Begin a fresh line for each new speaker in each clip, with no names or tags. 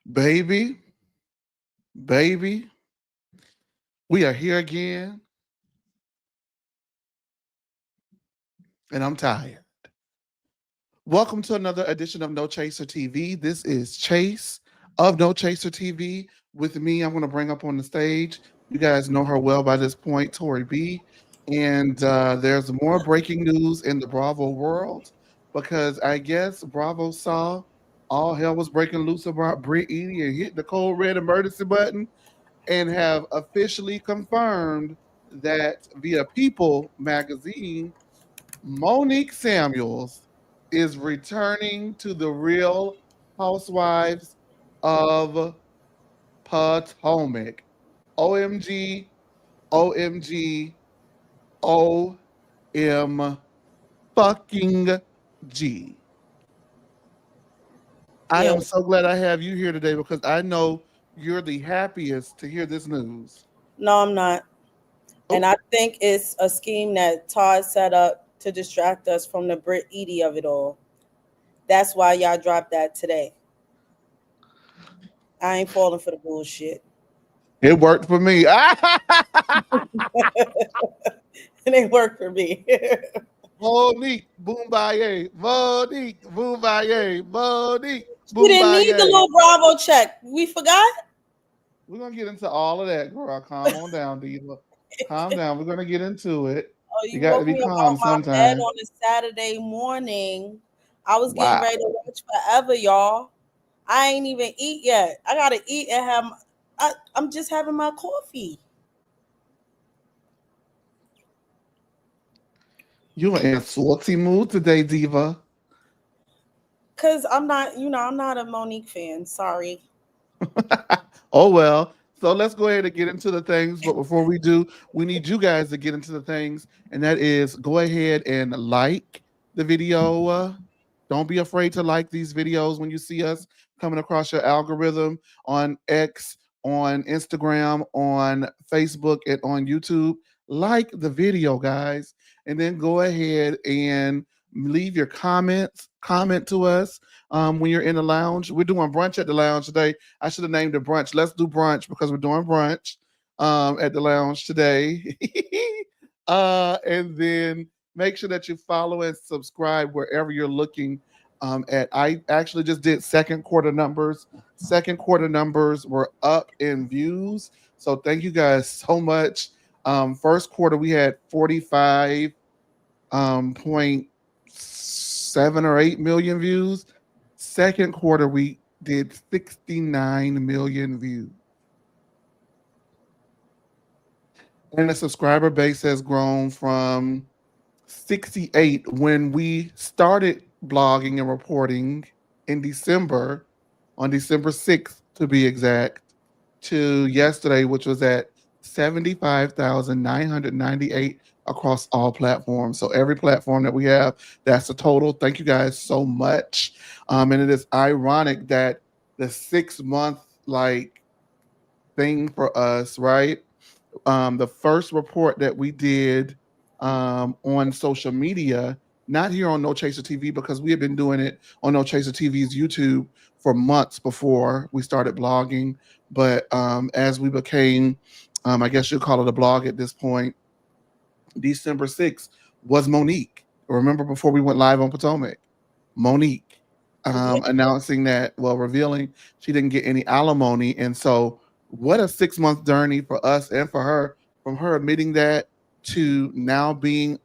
Baby, baby, we are here again, and I'm tired. Welcome to another edition of No Chaser TV. This is Chase of No Chaser TV. With me, I'm going to bring up on the stage. You guys know her well by this point, Tori B. And there's more breaking news in the Bravo world because I guess Bravo saw all hell was breaking loose about Brit Eady and hit the cold red emergency button and have officially confirmed that via People magazine, Monique Samuels is returning to the Real Housewives of Potomac. OMG, OMG, OM fucking G. I
Yeah,
am so glad I have you here today because I know you're the happiest to hear this news.
no, I'm not. And
Oh,
I think it's a scheme that Todd set up to distract us from the Brit Eady of it all. That's why y'all dropped that today. I ain't falling for the bullshit.
it worked for me.
It ain't work for me.
Monique, Boombaye, Monique, Boombaye, Monique,
She didn't need the
Boombaye.
little Bravo check. We forgot.
We're gonna get into all of that, girl. Calm on down, Diva. Calm down. We're gonna get into it.
Oh,
You
you
got to
woke
be
me up
calm
out my bed
sometimes.
on a Saturday morning. I was getting
Wow.
ready to watch Forever, y'all. I ain't even eat yet. I gotta eat and have. I'm just having my coffee.
You are in a salty mood today, Diva.
Cause I'm not, I'm not a Monique fan. Sorry.
Oh well. So let's go ahead and get into the things. But before we do, we need you guys to get into the things, and that is go ahead and like the video. Don't be afraid to like these videos when you see us coming across your algorithm on X, on Instagram, on Facebook, and on YouTube. Like the video, guys, and then go ahead and leave your comments. Comment to us when you're in the lounge. We're doing brunch at the lounge today. I should have named it brunch. Let's do brunch because we're doing brunch at the lounge today. And then make sure that you follow and subscribe wherever you're looking at. I actually just did second quarter numbers. Second quarter numbers were up in views. So thank you guys so much. First quarter we had 45 point 7 or 8 million views. Second quarter we did 69 million views. And the subscriber base has grown from 68 when we started blogging and reporting in December, on December 6th to be exact, to yesterday, which was at 75,998 across all platforms. So every platform that we have, that's the total. Thank you guys so much. And it is ironic that the 6 month like thing for us, right? The first report that we did on social media, not here on No Chaser TV, because we had been doing it on No Chaser TV's YouTube for months before we started blogging. But as we became, I guess you'd call it a blog at this point, December 6th was Monique. Remember before we went live on Potomac? Monique
Yeah.
announcing that, well, revealing she didn't get any alimony. And so, what a 6 month journey for us and for her, from her admitting that to now being,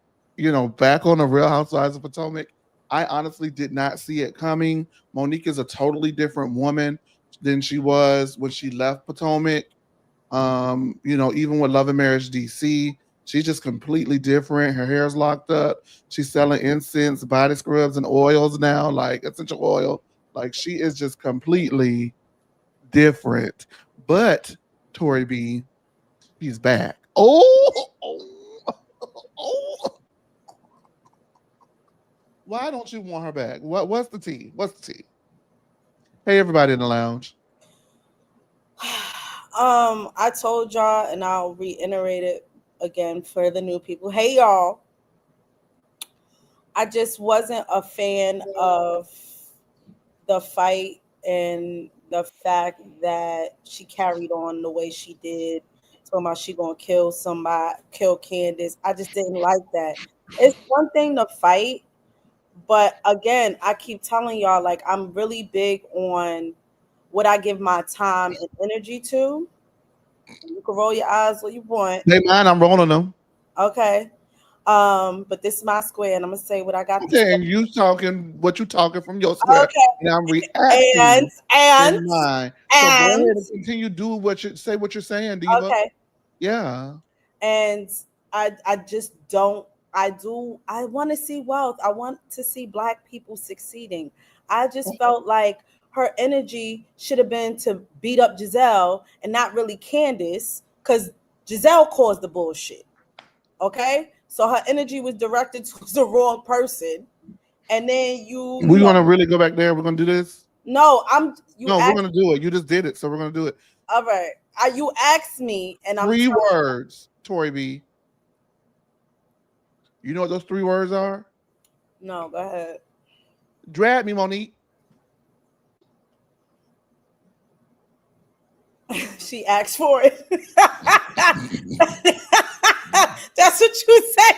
back on the Real Housewives of Potomac. I honestly did not see it coming. Monique is a totally different woman than she was when she left Potomac. Even with Love and Marriage DC, she's just completely different. Her hair's locked up. She's selling incense, body scrubs, and oils now, like essential oil. Like she is just completely different. But Tori B, she's back. Oh, why don't you want her back? What's the tea? What's the tea? Hey, everybody in the lounge.
I told y'all, and I'll reiterate it again for the new people. Hey, y'all. I just wasn't a fan of the fight and the fact that she carried on the way she did, talking about she gonna kill somebody, kill Candace. I just didn't like that. It's one thing to fight, but again, I keep telling y'all, like, I'm really big on what I give my time and energy to. You can roll your eyes what you want.
They mine, I'm rolling them.
Okay. But this is my square, and I'm gonna say what I got to say.
Okay, and you talking what you talking from your square,
Okay.
and I'm
And
reacting
and
in mine. So go
and
ahead and continue do what you say. What you're saying, Diva.
okay.
Yeah.
And I just don't. I want to see wealth. I want to see black people succeeding. I just felt like her energy should have been to beat up Giselle and not really Candace, because Giselle caused the bullshit. Okay, so her energy was directed towards the wrong person, and then you
We
know,
want to really go back there. We're gonna do this.
no, you
No, we're
asked.
gonna do it. You just did it, so we're gonna do it.
All right, you asked me, and I'm
Three
telling.
words, Tori B. You know what those three words are?
No, go ahead.
Drag me, Monique.
She asked for it. That's what you said.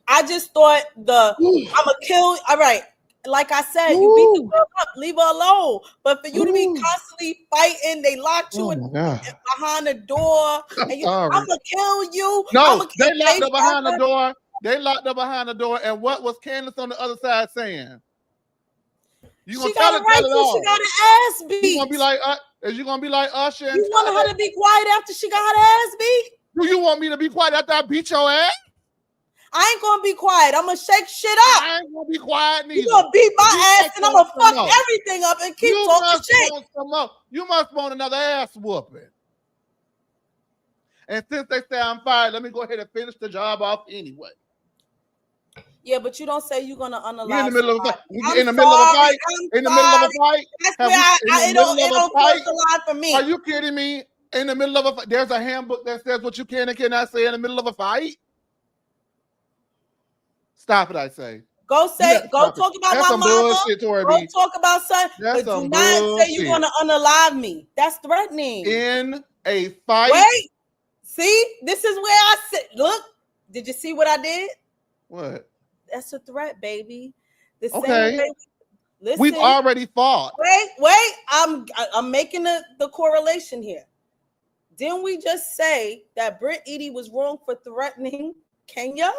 I just thought I'm a kill. All right, like I said, you beat the
Ooh.
girl up, leave her alone. But for you to be
Ooh.
constantly fighting, they locked you
Oh
in,
my God.
behind the door,
I'm
and I'm
sorry.
gonna kill you. I'm
No,
gonna
they
kill
locked
Faith
her behind the
Ever.
door. They locked her behind the door. And what was Candace on the other side saying? You gonna
She got a
tell
right
it
to. She
all.
got her ass
You gonna
beat.
be like is you gonna be like Usher and
You
tell
want her
it?
to be quiet after she got her ass beat?
Do you want me to be quiet after I beat your ass?
I ain't gonna be quiet. I'm gonna shake shit up.
I ain't gonna be quiet
You
neither.
gonna beat
You
my ass,
must
and I'm
want
gonna
some
fuck
more.
everything up and keep
You
talking
must
shit.
want some more. You must want another ass whooping. And since they say I'm fired, let me go ahead and finish the job off anyway.
Yeah, but you don't say you're gonna
We in
unalive
the middle of a fight.
somebody. I'm
In the middle of a
sorry.
fight.
I'm
In the middle of a
sorry.
fight.
That's
Have
where
we in the
it
middle
don't
of a
cross
fight?
the line for me.
Are you kidding me? In the middle of a fight, there's a handbook that says what you can and cannot say in the middle of a fight. Stop it, I say.
Go
Stop it.
talk about
That's
my
some
mama.
bullshit, Tori
Go
B.
talk about son,
That's
but do
some
not say you're
bullshit.
gonna unalive me. That's threatening.
In a fight.
Wait, see, this is where I sit. Look, did you see what I did?
What?
That's a threat, baby. The same
Okay.
way. Listen,
We've already fought.
wait. I'm making the correlation here. Didn't we just say that Brit Eady was wrong for threatening Kenya?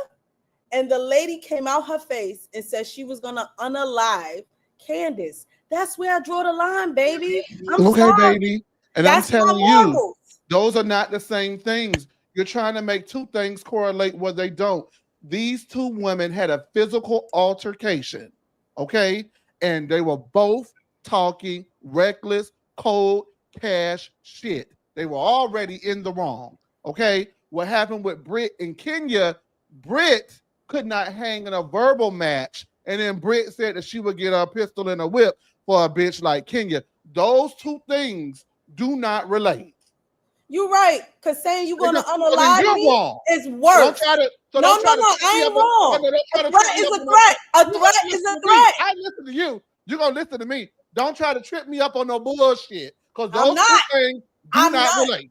And the lady came out her face and said she was gonna unalive Candace. That's where I draw the line, baby. I'm
Okay,
sorry.
baby. And I'm
That's my
telling you,
morals.
those are not the same things. You're trying to make two things correlate where they don't. These two women had a physical altercation, okay? And they were both talking reckless, cold cash shit. They were already in the wrong, okay? What happened with Brit and Kenya, Brit could not hang in a verbal match. And then Brit said that she would get a pistol and a whip for a bitch like Kenya. Those two things do not relate.
You're right, because saying you're gonna
So then
unalive
you're
me
wrong.
is
So don't
worse.
try to
No,
trip me
I
up.
ain't wrong.
Don't
A
try to trip
threat
me
is
up
a
on no.
threat. A
You
threat
gotta
is
listen
a
to me.
threat.
I listen to you. You're gonna listen to me. Don't try to trip me up on no bullshit. Because
I'm
those two
not.
things do
I'm
not
not.
relate.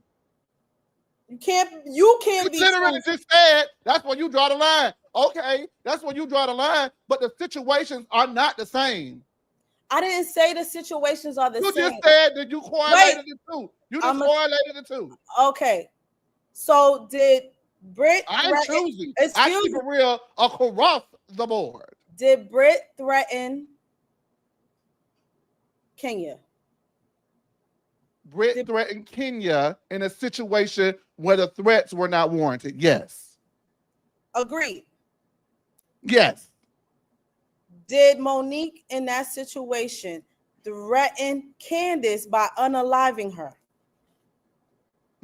You can't
You
be
literally
true.
just said that's when you draw the line. Okay, that's when you draw the line, but the situations are not the same.
I didn't say the situations are the
You just
same.
said that you
Wait,
correlated the two. You just
I'm
correlated the two.
okay. So did Brit
I'm
threaten?
choosing. I
Excuse
keep
me.
it real across the board.
Did Brit threaten Kenya?
Brit threatened Kenya in a situation where the threats were not warranted. Yes.
Agreed.
Yes.
Did Monique in that situation threaten Candace by unaliving her?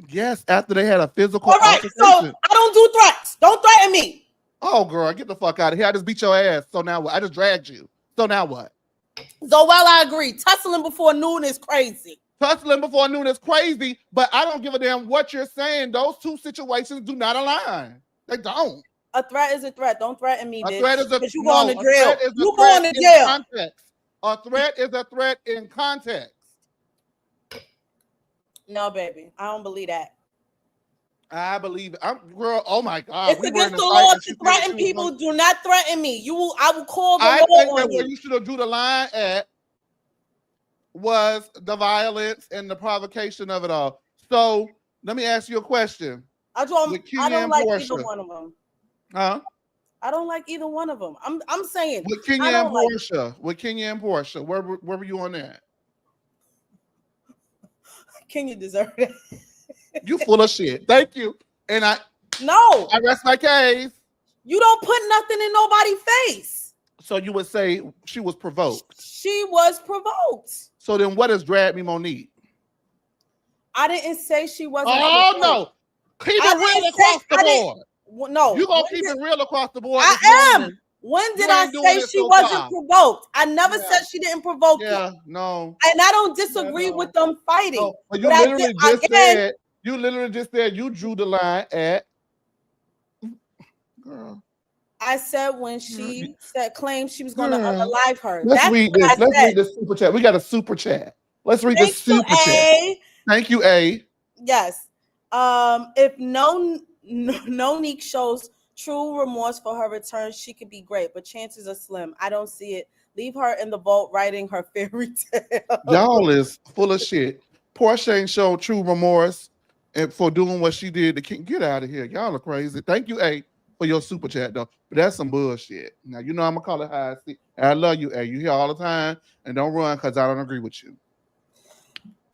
Yes, after they had a physical
All right, so
altercation.
I don't do threats. Don't threaten me.
Oh, girl, get the fuck out of here. I just beat your ass. So now what? I just dragged you. So now what?
So well, I agree. Tussling before noon is crazy.
Tussling before noon is crazy, but I don't give a damn what you're saying. Those two situations do not align. They don't.
A threat is a threat. Don't threaten me,
A
bitch.
threat is a
Because you going
no.
to
A
jail.
threat is a
You
threat
going to
in
jail.
context. A threat is a threat in context.
No, baby, I don't believe that.
I believe it. I'm girl. Oh my God,
It's
we were in
against
a
the
fight
law
and she
to
said that
threaten
she was
people.
going.
Do not threaten me. I will call the
I
law
think that
on
where
you.
you should have drew the line at was the violence and the provocation of it all. So let me ask you a question. With
I
Kenya
don't
and
like either
Portia,
one of them.
huh?
I don't like either one of them. I'm saying
With
I
Kenya and
don't like
Portia, where were you on that?
Can you deserve it?
You full of shit. Thank you. And
No,
I rest my case.
you don't put nothing in nobody's face.
So you would say she was provoked.
She was provoked.
So then what is Drag Me Monique?
I didn't say she wasn't
Oh
provoked.
no. Keep
I
it
didn't
real
say
across the
I didn't.
board. You
No,
gonna keep it real across the board this
I am.
morning.
When did
You
I
ain't doing
say
it
she
so
wasn't
far.
provoked? I never
Yeah.
said she didn't provoke you.
Yeah, no.
And I don't
Yeah,
disagree with
no.
them fighting.
No. But
But I did again.
you literally just said you drew the line at girl.
I said when she said claimed she was going to
Girl.
unalive her.
Let's
That's
read
what I
this. Let's
said.
read this super chat. We got a super chat. Let's read this
Thank you,
super chat.
A.
Thank you, A.
Yes. If no Neek shows true remorse for her return, she could be great, but chances are slim. I don't see it. Leave her in the vault writing her fairy tale.
Y'all is full of shit. Portia ain't showed true remorse and for doing what she did to get out of here. Y'all are crazy. Thank you, A, for your super chat though. But that's some bullshit. Now you know I'm gonna call it how I see. I love you, A. You here all the time, and don't run because I don't agree with you.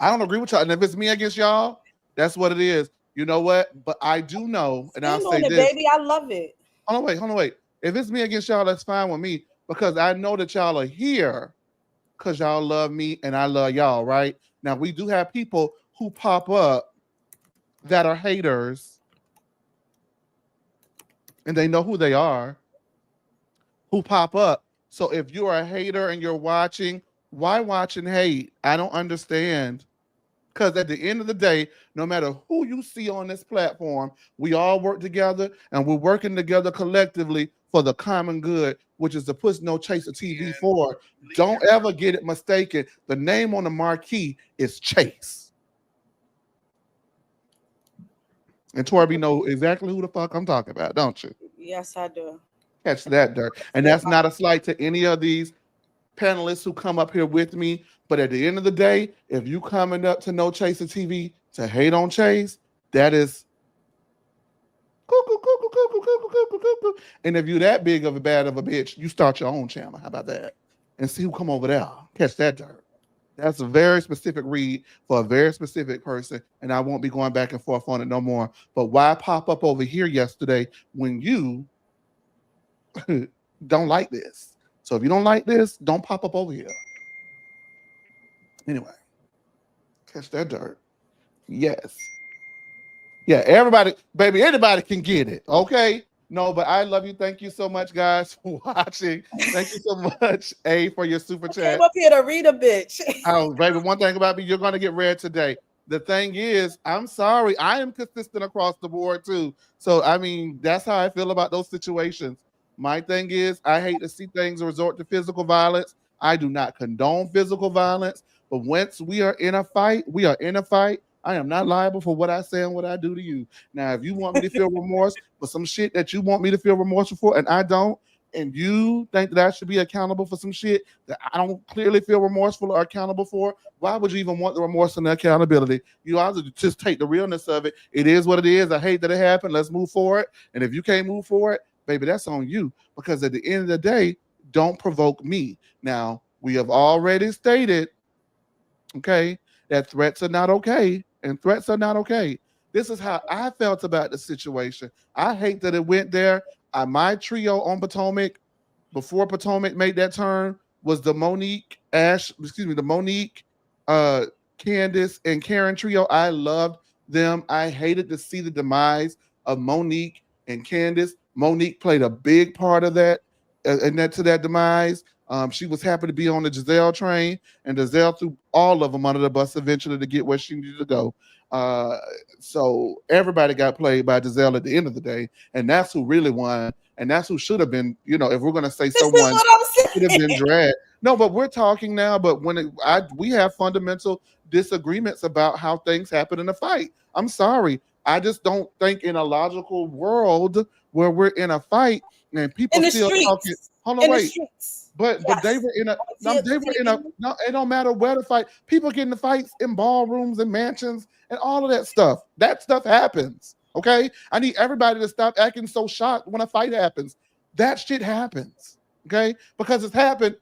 I don't agree with y'all. And if it's me against y'all, that's what it is. You know what? But I do know, and I'll
Stand
say
on it,
this.
baby. I love it.
Hold on, wait. If it's me against y'all, that's fine with me because I know that y'all are here because y'all love me and I love y'all, right? Now, we do have people who pop up that are haters and they know who they are, who pop up. So if you're a hater and you're watching, why watch and hate? I don't understand. Because at the end of the day, no matter who you see on this platform, we all work together and we're working together collectively for the common good, which is to push No Chaser TV forward. Don't ever get it mistaken. The name on the marquee is Chase. And Torby know exactly who the fuck I'm talking about, don't you?
Yes, I do.
Catch that dirt. And that's not a slight to any of these panelists who come up here with me. But at the end of the day, if you coming up to No Chaser TV to hate on Chase, that is cuckoo, cuckoo, cuckoo, cuckoo, cuckoo, cuckoo. And if you that big of a bad of a bitch, you start your own channel. How about that? And see who come over there. Catch that dirt. That's a very specific read for a very specific person, and I won't be going back and forth on it no more. But why pop up over here yesterday when you don't like this? So if you don't like this, don't pop up over here. Anyway, catch that dirt. Yes. Yeah, everybody, baby, anybody can get it. Okay. No, but I love you. Thank you so much, guys, for watching. Thank you so much, A, for your super
I
chat.
came up here to read a bitch.
Oh, baby, one thing about me, you're going to get read today. The thing is, I'm sorry. I am consistent across the board, too. So, I mean, that's how I feel about those situations. My thing is, I hate to see things resort to physical violence. I do not condone physical violence. But once we are in a fight, we are in a fight. I am not liable for what I say and what I do to you. Now, if you want me to feel remorse for some shit that you want me to feel remorseful for, and I don't, and you think that I should be accountable for some shit that I don't clearly feel remorseful or accountable for, why would you even want the remorse and the accountability? You either just take the realness of it. It is what it is. I hate that it happened. Let's move forward. And if you can't move forward, baby, that's on you. Because at the end of the day, don't provoke me. Now, we have already stated, okay, that threats are not okay. And threats are not okay. This is how I felt about the situation. I hate that it went there. My trio on Potomac before Potomac made that turn was the Monique, uh, Candace, and Karen trio. I loved them. I hated to see the demise of Monique and Candace. Monique played a big part of that, and that to that demise. She was happy to be on the Giselle train, and Giselle threw all of them under the bus eventually to get where she needed to go. Uh, so everybody got played by Giselle at the end of the day, and that's who really won, and that's who should have been. You know, if we're gonna say
This is
someone
what I'm
should have been
saying.
dragged, No, but we're talking now. But we have fundamental disagreements about how things happen in a fight. I'm sorry. I just don't think in a logical world where we're in a fight and people
In the
still talking.
streets.
Hold on,
In the
wait.
streets.
But they
Yes.
were in a
Oh,
no, they were in a no. It don't matter where the fight. People get into fights in ballrooms and mansions and all of that stuff. That stuff happens. Okay, I need everybody to stop acting so shocked when a fight happens. That shit happens. Okay, because it's happened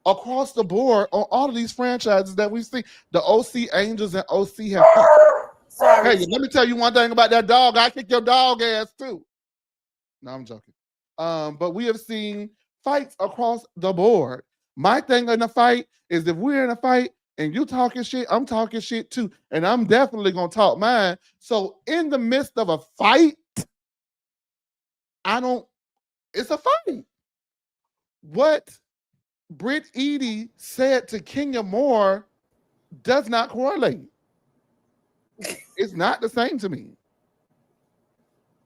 across the board on all of these franchises that we see. The OC Angels and OC have fought.
Sorry.
Hey, let me tell you one thing about that dog. I kick your dog ass too. No, I'm joking. But we have seen fights across the board. My thing in a fight is if we're in a fight and you talking shit, I'm talking shit too. And I'm definitely gonna talk mine. So in the midst of a fight, I don't, it's a fight. What Brit Eady said to Kenya Moore does not correlate. It's not the same to me.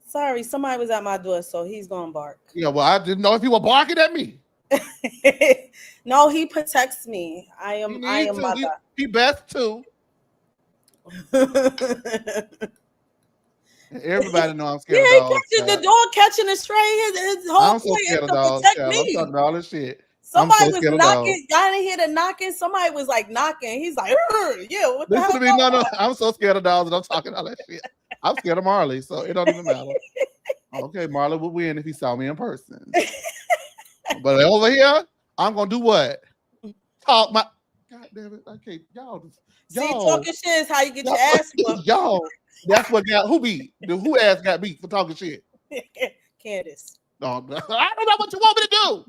Sorry, somebody was at my door, so he's gonna bark.
Yeah, well, I didn't know if you were barking at me.
No, he protects me. I
He
am
needs to.
mother.
He best to. Everybody know I'm scared of
Yeah, he
dogs.
catches the dog catching a stray. His whole
I'm so
point is
scared of
to
dogs,
protect
child. I'm
me.
talking all this shit. I'm
Somebody
so
was
scared of dogs.
knocking. Y'all didn't hear the knocking. Somebody was like knocking. He's like, yeah, what the
Listen
hell
to me,
going
no.
on?
I'm so scared of dogs and I'm talking all that shit. I'm scared of Marley, so it don't even matter. Okay, Marley would win if he saw me in person. But over here, I'm gonna do what? Talk my. God damn it! I can't.
See,
Y'all,
talking shit is how you get
y'all,
your ass whooped.
y'all. That's what got who beat. Who ass got beat for talking shit?
Candace.
No, I don't know what you want me to do.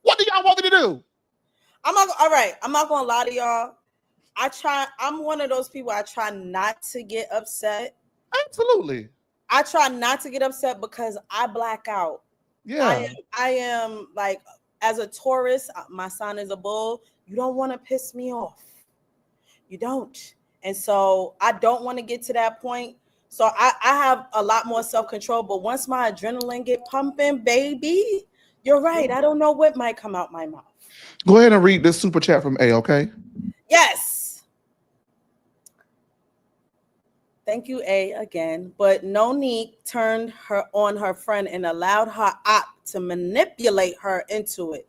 What do y'all want me to do?
I'm not all right. I'm not gonna lie to y'all. I'm one of those people I try not to get upset.
Absolutely.
I try not to get upset because I black out.
Yeah.
I am like as a Taurus, my sign is a bull. You don't want to piss me off. You don't. And so I don't want to get to that point. So I have a lot more self-control. But once my adrenaline get pumping, baby, you're right. I don't know what might come out my mouth.
Go ahead and read this super chat from A, okay?
Yes. Thank you, A, again. But Monique turned her on her friend and allowed her op to manipulate her into it.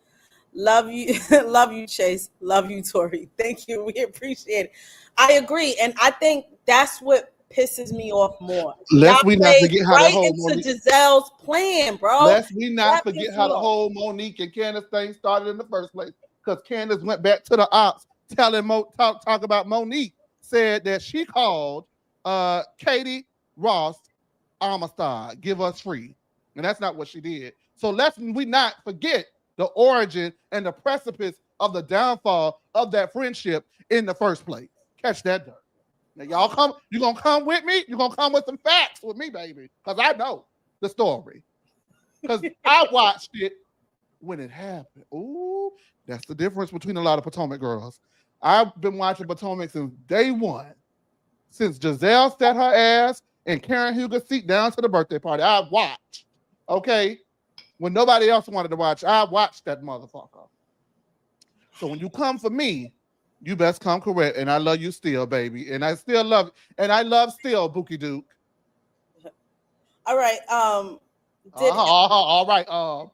Love you, love you, Chase. Love you, Tori. Thank you. We appreciate it. I agree, and I think that's what pisses me off more. Y'all
Lest we not
played
forget how the
right
whole
into
Monique.
Giselle's plan, bro.
Lest we not
That
forget
pissed
how
me
the
off.
whole Monique and Candace thing started in the first place. Because Candace went back to the ops telling talk about Monique said that she called Katie Ross Amistad, give us free. And that's not what she did. So let's we not forget the origin and the precipice of the downfall of that friendship in the first place. Catch that dirt. Now y'all come, you gonna come with me? You gonna come with some facts with me, baby? Because I know the story. Because I watched it when it happened. Ooh, that's the difference between a lot of Potomac girls. I've been watching Potomac since day one. Since Giselle set her ass and Karen Huger seat down to the birthday party. I watched. Okay? When nobody else wanted to watch, I watched that motherfucker. So when you come for me, you best come correct. And I love you still, baby. And I still love, and I love still Bookie Duke.
All right. Did
All right.
no,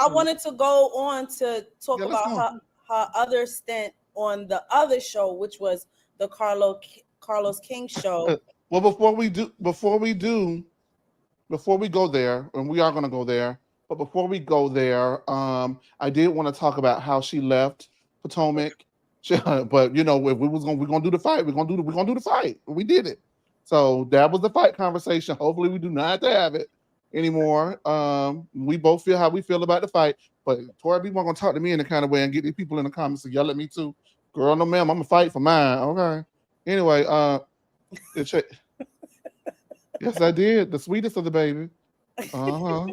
I wanted to go on to talk
Yeah, let's
about
go.
her other stint on the other show, which was the Carlos King show.
Well, before we go there, and we are going to go there, but before we go there, I did want to talk about how she left Potomac. But you know, if we're gonna do the fight, we're gonna do the fight. We did it. So that was the fight conversation. Hopefully, we do not have to have it anymore. We both feel how we feel about the fight, but Tori B won't gonna talk to me in the kind of way and get these people in the comments to yell at me too. Girl, no ma'am, I'm gonna fight for mine. Okay. Anyway, yes, I did. The sweetest of the baby. Uh-huh.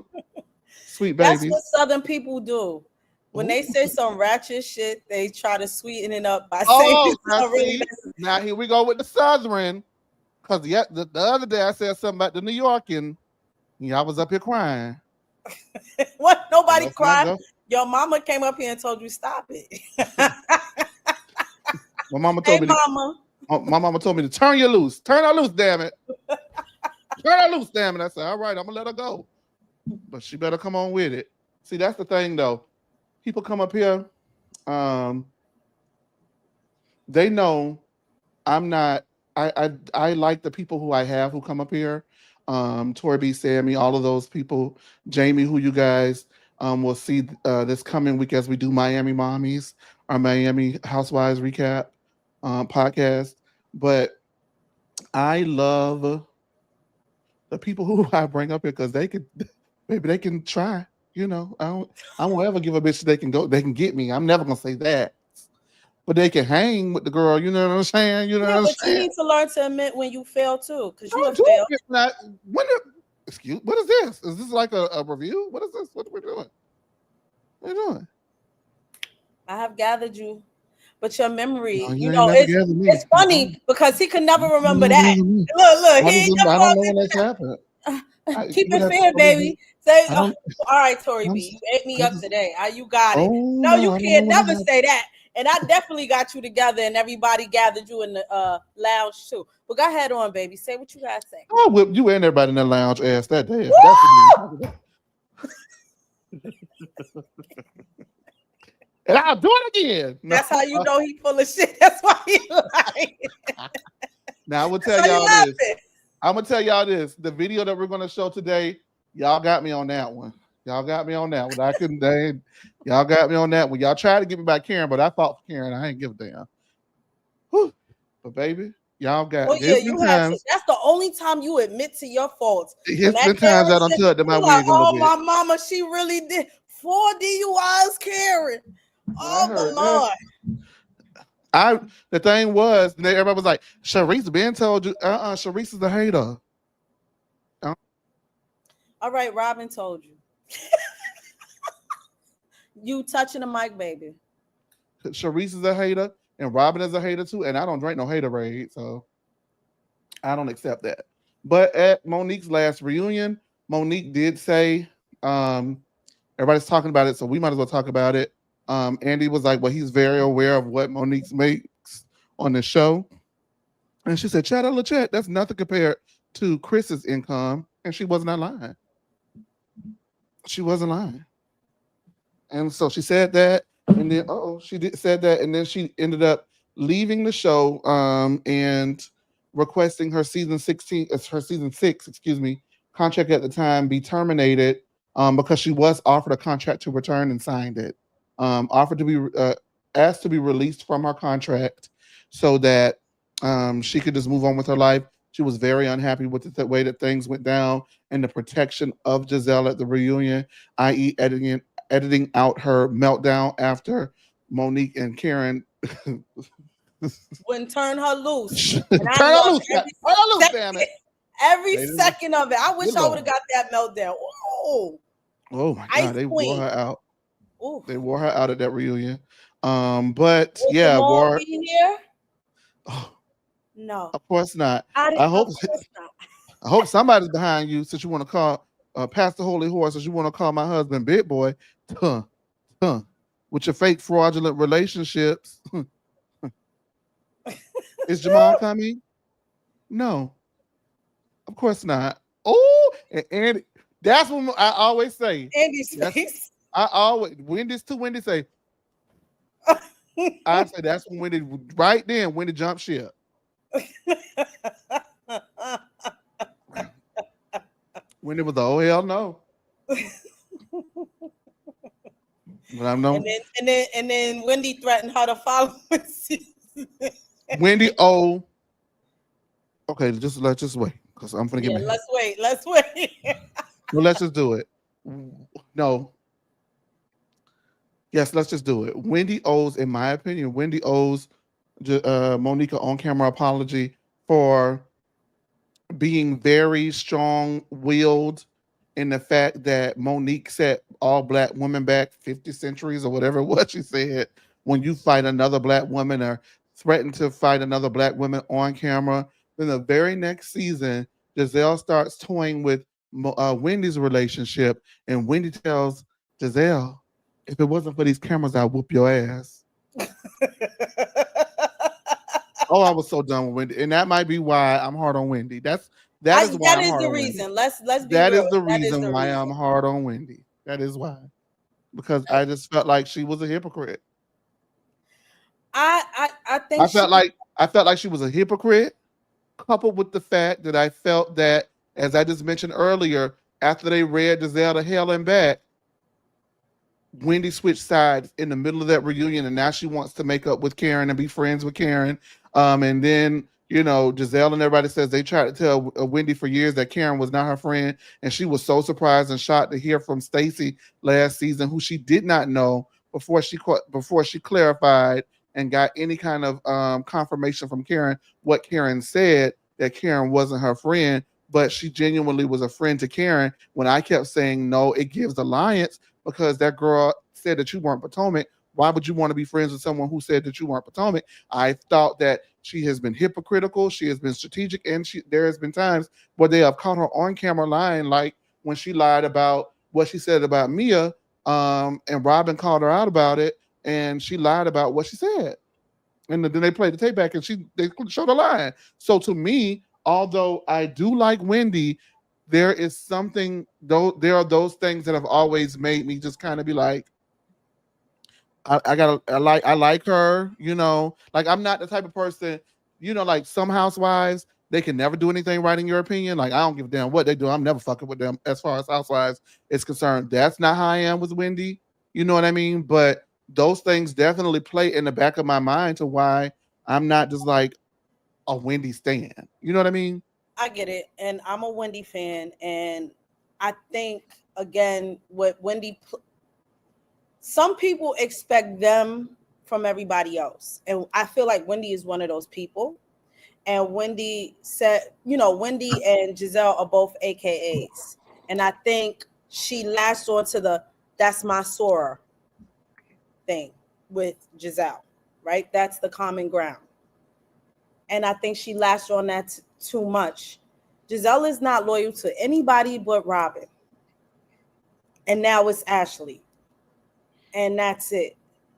Sweet
That's
babies.
what Southern people do. When they say some ratchet shit, they try to sweeten it up by saying it's
Now
not really
see, now here we go with the Southern. Because the other day I said something about the New York and y'all was up here crying.
what? Nobody
Let's not
cried.
go.
Your mama came up here and told you stop it.
My mama
Hey,
told me to.
mama.
My mama told me to turn you loose. Turn her loose, damn it. Turn her loose, damn it. I said, all right, I'm gonna let her go. But she better come on with it. See, that's the thing though. People come up here, um, they know I'm not. I like the people who I have who come up here. Tori B, Sammy, all of those people, Jamie, who you guys will see this coming week as we do Miami Mommies, our Miami Housewives recap podcast. But I love the people who I bring up here because they could, maybe they can try. You know, I won't ever give a bitch they can go, they can get me. I'm never gonna say that, but they can hang with the girl. You know what I'm saying? You know
Yeah,
what I'm
but you
saying?
need to learn to admit when you fail too, because you
I'm
have failed.
doing it. Not, when the, excuse, what is this? Is this like a review? What is this? What are we doing? What are you doing?
I have gathered you, but your
No,
memory,
you ain't never
it's
gathered me.
it's funny because he could never
You
remember
never
that.
gathered me.
Look, he
I just
ain't never
I don't
gonna
know when that's happened.
keep
You would
it
have to
fair,
tell me.
baby. Say,
I don't.
all right, Tori
I'm,
B, you ate me
I
up
just.
today. You got it.
Oh
No,
no,
you
I don't know
can't
when that
never
happened.
say that. And I definitely got you together, and everybody gathered you in the lounge too. But go ahead on, baby. Say what you gotta say.
I whipped you and everybody in that lounge ass that day. If that's what you
Woo!
were talking about. And I'll do it again. No.
That's how you know he full of shit. That's why he lying.
Now I will
That's
tell
why you
y'all this.
laughing.
I'm gonna tell y'all this. The video that we're gonna show today, y'all got me on that one. Y'all got me on that one. I couldn't. Y'all got me on that one. Y'all tried to get me by Karen, but I fought for Karen. I ain't give a damn. Whew. But baby, y'all got.
Oh yeah,
It's been
you had to.
times.
That's the only time you admit to your faults. When
It's
that
been times
Karen
I done
shit,
tugged at my
you like,
wig a little
oh
bit.
my mama, she really did 4 DUIs, Karen.
I
Oh
heard
my
that.
lord.
I the thing was, everybody was like, Sharice Ben told you, Sharice is a hater. Uh,
All right, Robin told you. You touching the mic, baby.
Sharice is a hater, and Robin is a hater too, and I don't drink no haterade, so I don't accept that. But at Monique's last reunion, Monique did say, um, everybody's talking about it, so we might as well talk about it. Andy was like, well, he's very aware of what Monique makes on the show. And she said, chat a chat, that's nothing compared to Chris's income. And she was not lying. She wasn't lying. And so she said that, and then she did said that, and then she ended up leaving the show and requesting her her season six, excuse me, contract at the time be terminated because she was offered a contract to return and signed it. Offered to be asked to be released from her contract so that she could just move on with her life. She was very unhappy with the way that things went down and the protection of Giselle at the reunion, i.e., editing out her meltdown after Monique and Karen
Wouldn't turn her loose.
turn
And I
her
loved
loose, turn her loose, damn it.
every
They didn't,
second of it. I
good
wish I would have
Lord.
got that meltdown. Oh,
Oh my God,
Ice
they wore
Queen.
her out.
Ooh.
They wore her out at that reunion. But
Will
yeah,
Jamal
wore.
be here?
Oh,
No.
of course not.
I
I
didn't, of
hope
course not.
I hope somebody's behind you since you want to call Pastor Holy Horse, since you want to call my husband Big Boy, huh, huh, with your fake fraudulent relationships. Is Jamal coming? No, of course not. Oh, and that's what I always say.
Andy's
That's
face.
I always Wendy say. I say that's when Wendy right then Wendy jump ship. Wendy was oh hell no. But I'm no
And then Wendy threatened her to follow
Wendy. Oh, okay. Let's just wait because I'm gonna get
Yeah,
mad.
let's wait. Let's wait.
Well, let's just do it. No, yes, let's just do it. Wendy owes, in my opinion, Wendy owes Monica on camera apology for being very strong willed in the fact that Monique set all black women back 50 centuries or whatever it was she said. When you fight another black woman or threaten to fight another black woman on camera, then the very next season, Giselle starts toying with Wendy's relationship, and Wendy tells Giselle, if it wasn't for these cameras, I'd whoop your ass. Oh, I was so done with Wendy, and that might be why I'm hard on Wendy. That is why
That
I'm
is
hard
the
on Wendy.
reason. Let's be
That
real.
is the
That is
reason
the
why I'm
reason.
hard on Wendy. That is why, because I just felt like she was a hypocrite.
I think she
I felt like she was a hypocrite, coupled with the fact that I felt that, as I just mentioned earlier, after they read Giselle to hell and back, Wendy switched sides in the middle of that reunion, and now she wants to make up with Karen and be friends with Karen. And then Giselle and everybody says they tried to tell Wendy for years that Karen was not her friend, and she was so surprised and shocked to hear from Stacey last season, who she did not know before she clarified and got any kind of confirmation from Karen what Karen said, that Karen wasn't her friend, but she genuinely was a friend to Karen. When I kept saying no, it gives alliance because that girl said that you weren't Potomac. Why would you want to be friends with someone who said that you weren't Potomac? I thought that she has been hypocritical. She has been strategic, and there has been times where they have caught her on camera lying, like when she lied about what she said about Mia, and Robin called her out about it, and she lied about what she said. And then they played the tape back, and they showed her lying. So to me, although I do like Wendy, there is something though. There are those things that have always made me just kind of be like, I like her, like I'm not the type of person, like some housewives, they can never do anything right in your opinion. Like I don't give a damn what they do. I'm never fucking with them as far as housewives is concerned. That's not how I am with Wendy. You know what I mean? But those things definitely play in the back of my mind to why I'm not just like a Wendy stan. You know what I mean?
I get it, and I'm a Wendy fan, and I think again, what some people expect them from everybody else, and I feel like Wendy is one of those people. And Wendy said, Wendy and Giselle are both AKAs, and I think she latched onto the "that's my Sora" thing with Giselle, right? That's the common ground. And I think she latched on that too much. Giselle is not loyal to anybody but Robin. And now it's Ashley. And that's it.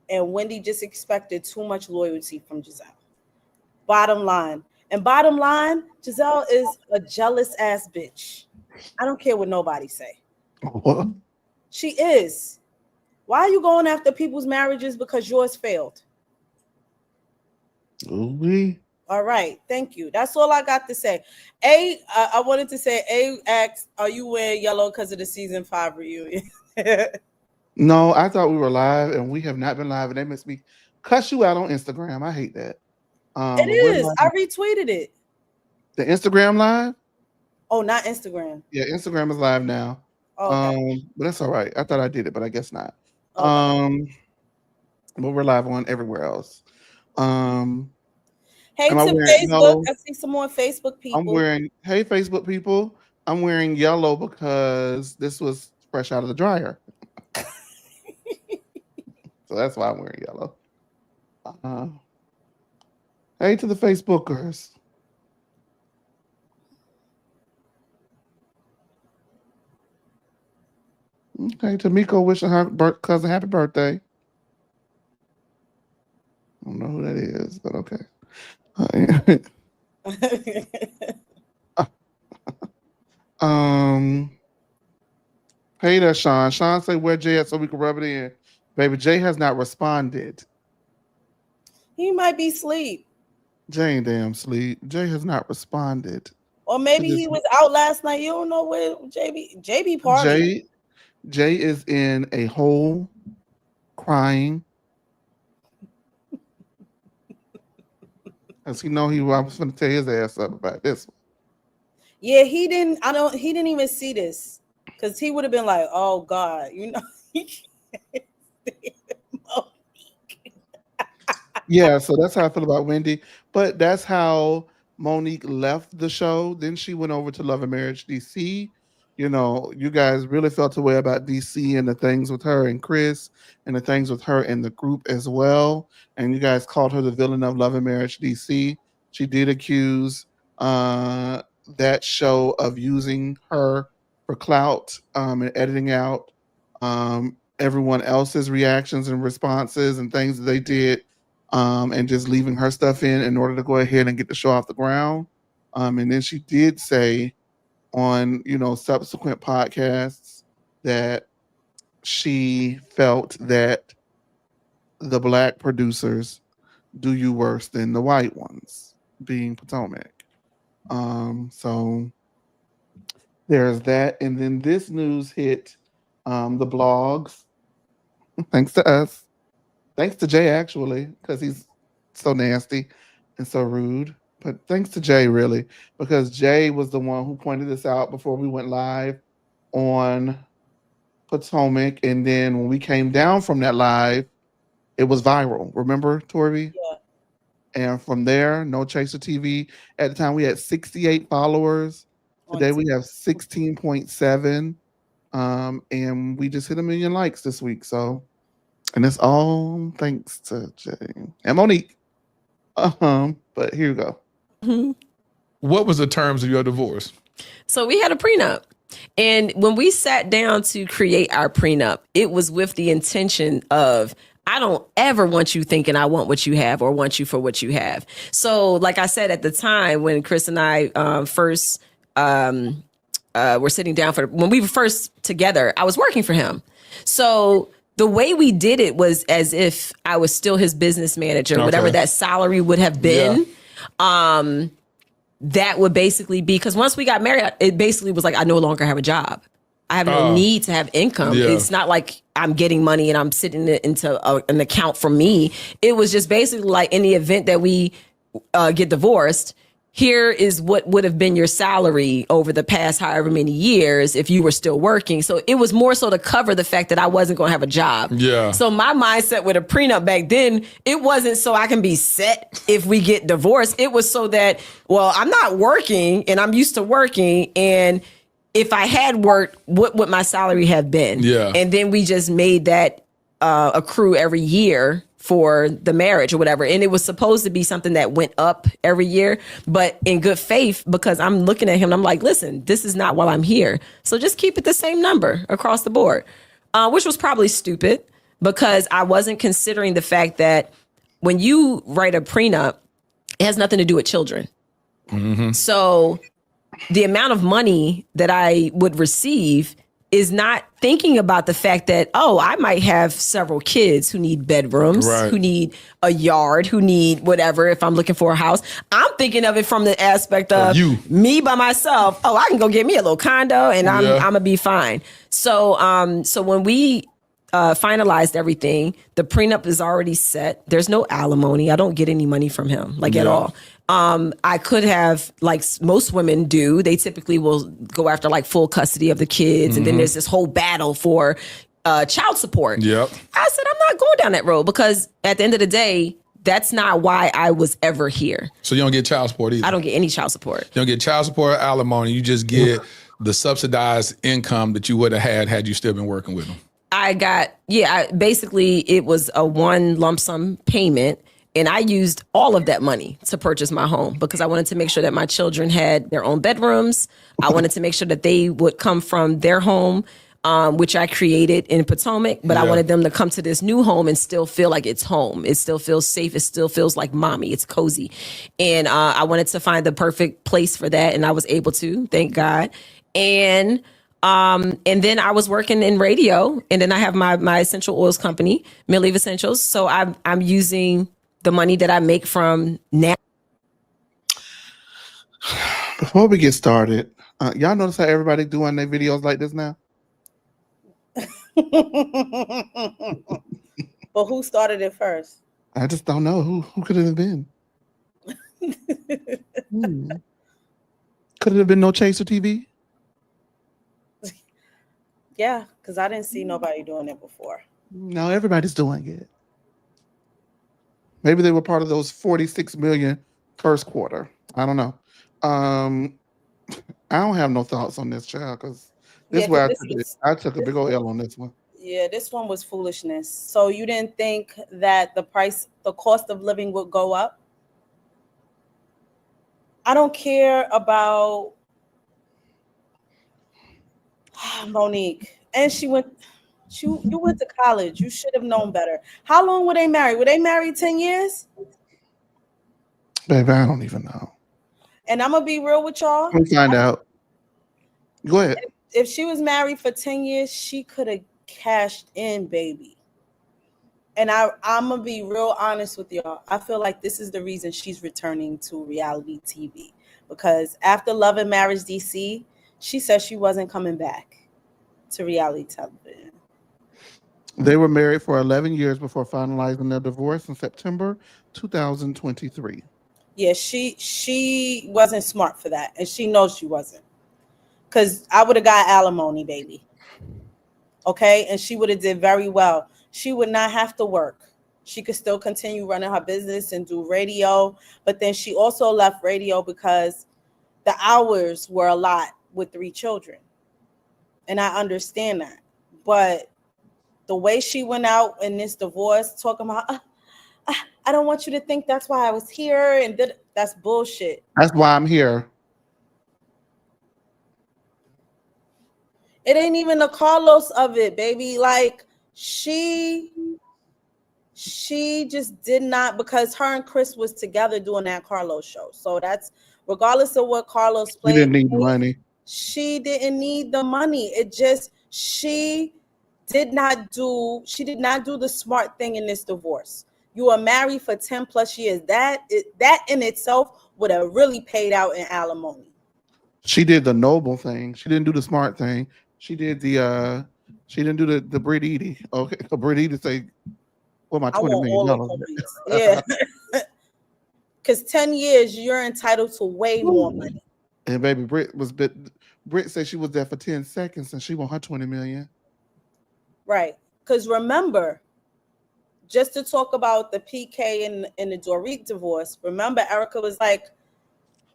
And Wendy just expected too much loyalty from Giselle. Bottom line. And bottom line, Giselle is a jealous ass bitch. I don't care what nobody say.
What?
She is. Why are you going after people's marriages because yours failed?
We.
All right, thank you. That's all I got to say. I wanted to say, A asked, "Are you wearing yellow because of the season 5 reunion?" It
No, I thought we were live, and we have not been live, and they must be cuss you out on Instagram. I hate that. But we're
is. I
live.
retweeted it.
The Instagram live.
Oh, not Instagram.
Yeah, Instagram is live now.
Oh, okay.
But that's all right. I thought I did it, but I guess not.
Okay.
But we're live on everywhere else. Um,
Hey
am I
to
wearing
Facebook.
yellow?
I see some more Facebook
I'm
people.
wearing. Hey, Facebook people. I'm wearing yellow because this was fresh out of the dryer, so that's why I'm wearing yellow. Uh, hey to the Facebookers. Okay, Tamiko wishing her cousin happy birthday. I don't know who that is, but okay. um, hey there, Sean. Sean say where Jay at so we can rub it in. Baby, Jay has not responded.
He might be asleep.
Jay ain't damn sleep. Jay has not responded
Or
to
maybe
this.
he was out last night. You don't know where JB partying.
Jay Jay is in a hole crying. Cause he know I was gonna tear his ass up about this one.
Yeah, he didn't even see this. Cause he would have been like, oh God, he can't stand Monique.
Yeah, so that's how I feel about Wendy. But that's how Monique left the show. Then she went over to Love and Marriage DC. You guys really felt a way about DC and the things with her and Chris and the things with her and the group as well. And you guys called her the villain of Love and Marriage DC. She did accuse uh, that show of using her for clout and editing out everyone else's reactions and responses and things that they did, and just leaving her stuff in order to go ahead and get the show off the ground. And then she did say on, subsequent podcasts that she felt that the black producers do you worse than the white ones, being Potomac. So there's that. And then this news hit the blogs, thanks to us. Thanks to Jay, actually, because he's so nasty and so rude. But thanks to Jay, really, because Jay was the one who pointed this out before we went live on Potomac. And then when we came down from that live, it was viral. Remember, Torby?
Yeah.
And from there, No Chaser TV. At the time, we had 68 followers.
On
Today, we have 16.7. And we just hit 1 million likes this week. So, and it's all thanks to Jay and Monique. But here you go.
Mhm.
What was the terms of your divorce?
So we had a prenup. And when we sat down to create our prenup, it was with the intention of, I don't ever want you thinking I want what you have or want you for what you have. So like I said, at the time when Chris and I first were sitting down when we were first together, I was working for him. So the way we did it was as if I was still his business manager, whatever that salary would have been. Yeah. That would basically be, because once we got married, it basically was like, I no longer have a job. I have no need to have income. Yeah. It's not like I'm getting money and I'm sitting it into an account for me. It was just basically like, in the event that we get divorced, here is what would have been your salary over the past however many years if you were still working. So it was more so to cover the fact that I wasn't going to have a job. Yeah. So my mindset with a prenup back then, it wasn't so I can be set if we get divorced. It was so that, well, I'm not working and I'm used to working, and if I had worked, what would my salary have been? Yeah. And then we just made that accrue every year for the marriage or whatever. And it was supposed to be something that went up every year, but in good faith, because I'm looking at him and I'm like, listen, this is not while I'm here. So just keep it the same number across the board, which was probably stupid because I wasn't considering the fact that when you write a prenup, it has nothing to do with children. Mm-hmm. So the amount of money that I would receive is not thinking about the fact that, oh, I might have several kids who need bedrooms, who need a yard, who need whatever if I'm looking for a house. I'm thinking of it from the aspect of me by myself. Oh, I can go get me a little condo and I'm going to be fine. So so when we finalized everything, the prenup is already set. There's no alimony. I don't get any money from him, at all. I could have, like most women do, they typically will go after like full custody of the kids. Mm-hmm. And then there's this whole battle for child support. Yep. I said, I'm not going down that road because at the end of the day, that's not why I was ever here.
So you don't get child support either?
I don't get any child support.
You don't get child support or alimony. You just get the subsidized income that you would have had you still been working with them.
I got, basically it was a one lump sum payment. And I used all of that money to purchase my home because I wanted to make sure that my children had their own bedrooms. I wanted to make sure that they would come from their home, which I created in Potomac. But I wanted them to come to this new home and still feel like it's home. It still feels safe. It still feels like mommy. It's cozy. And I wanted to find the perfect place for that. And I was able to, thank God. And then I was working in radio. And then I have my essential oils company, Millie Essentials. So I'm using the money that I make from now.
Before we get started, y'all notice how everybody doing their videos like this now?
But who started it first?
I just don't know. Who could it have been? Could it have been No Chaser TV?
Yeah, because I didn't see nobody doing it before.
No, everybody's doing it. Maybe they were part of those 46 million first quarter. I don't know. I don't have no thoughts on this, child, because this way I took a big old L on this one.
Yeah, this one was foolishness. So you didn't think that the cost of living would go up? I don't care about Monique. And she went You went to college. You should have known better. How long were they married? Were they married 10 years?
Baby, I don't even know.
And I'm gonna be real with y'all.
Let me find out. Go ahead.
If she was married for 10 years, she could have cashed in, baby. And I'm gonna be real honest with y'all. I feel like this is the reason she's returning to reality TV. Because after Love and Marriage DC, she said she wasn't coming back to reality television.
They were married for 11 years before finalizing their divorce in September 2023.
Yeah, she wasn't smart for that, and she knows she wasn't. Cause I would have got alimony, baby. Okay, and she would have did very well. She would not have to work. She could still continue running her business and do radio, but then she also left radio because the hours were a lot with 3 children, and I understand that. But the way she went out in this divorce, talking about, I don't want you to think that's why I was here, and that's bullshit.
That's why I'm here.
It ain't even the Carlos of it, baby. Like she just did not, because her and Chris was together doing that Carlos show. So that's regardless of what Carlos
You
played.
didn't need the money.
She didn't need the money. It just she did not do the smart thing in this divorce. You were married for 10 plus years. That in itself would have really paid out in alimony.
She did the noble thing. She didn't do the smart thing. She did the she didn't do the Brit Eady. Okay. Brit Eady say, well, my
I
$20
want
million
all the coins. Yeah. Because 10 years, you're entitled to way more money.
And baby, Brit said she was there for 10 seconds and she want her 20 million.
Right. Because remember, just to talk about the PK and the Dorit divorce, remember Erica was like,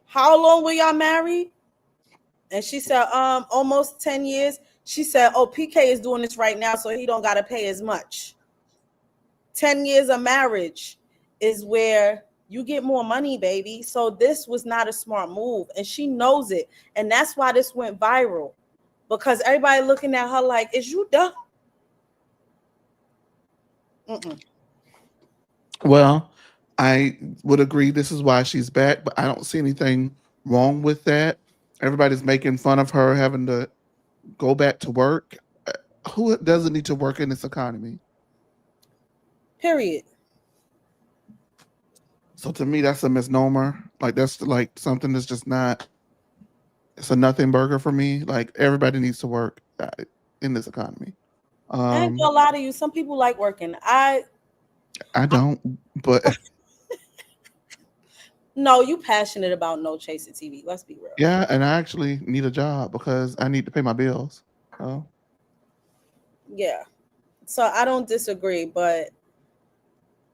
how long were y'all married? And she said, almost 10 years. She said, oh, PK is doing this right now, so he don't got to pay as much. 10 years of marriage is where you get more money, baby. So this was not a smart move, and she knows it. And that's why this went viral, because everybody looking at her like, is you dumb? Mm-mm.
Well, I would agree this is why she's back, but I don't see anything wrong with that. Everybody's making fun of her having to go back to work. Who doesn't need to work in this economy?
Period.
So to me, that's a misnomer. Like that's like something that's just not. It's a nothing burger for me. Like everybody needs to work in this economy.
I ain't gonna lie to you. Some people like working.
I don't, but
no, you passionate about No Chaser TV. Let's be real.
yeah, and I actually need a job because I need to pay my bills. Oh.
Yeah. So I don't disagree, but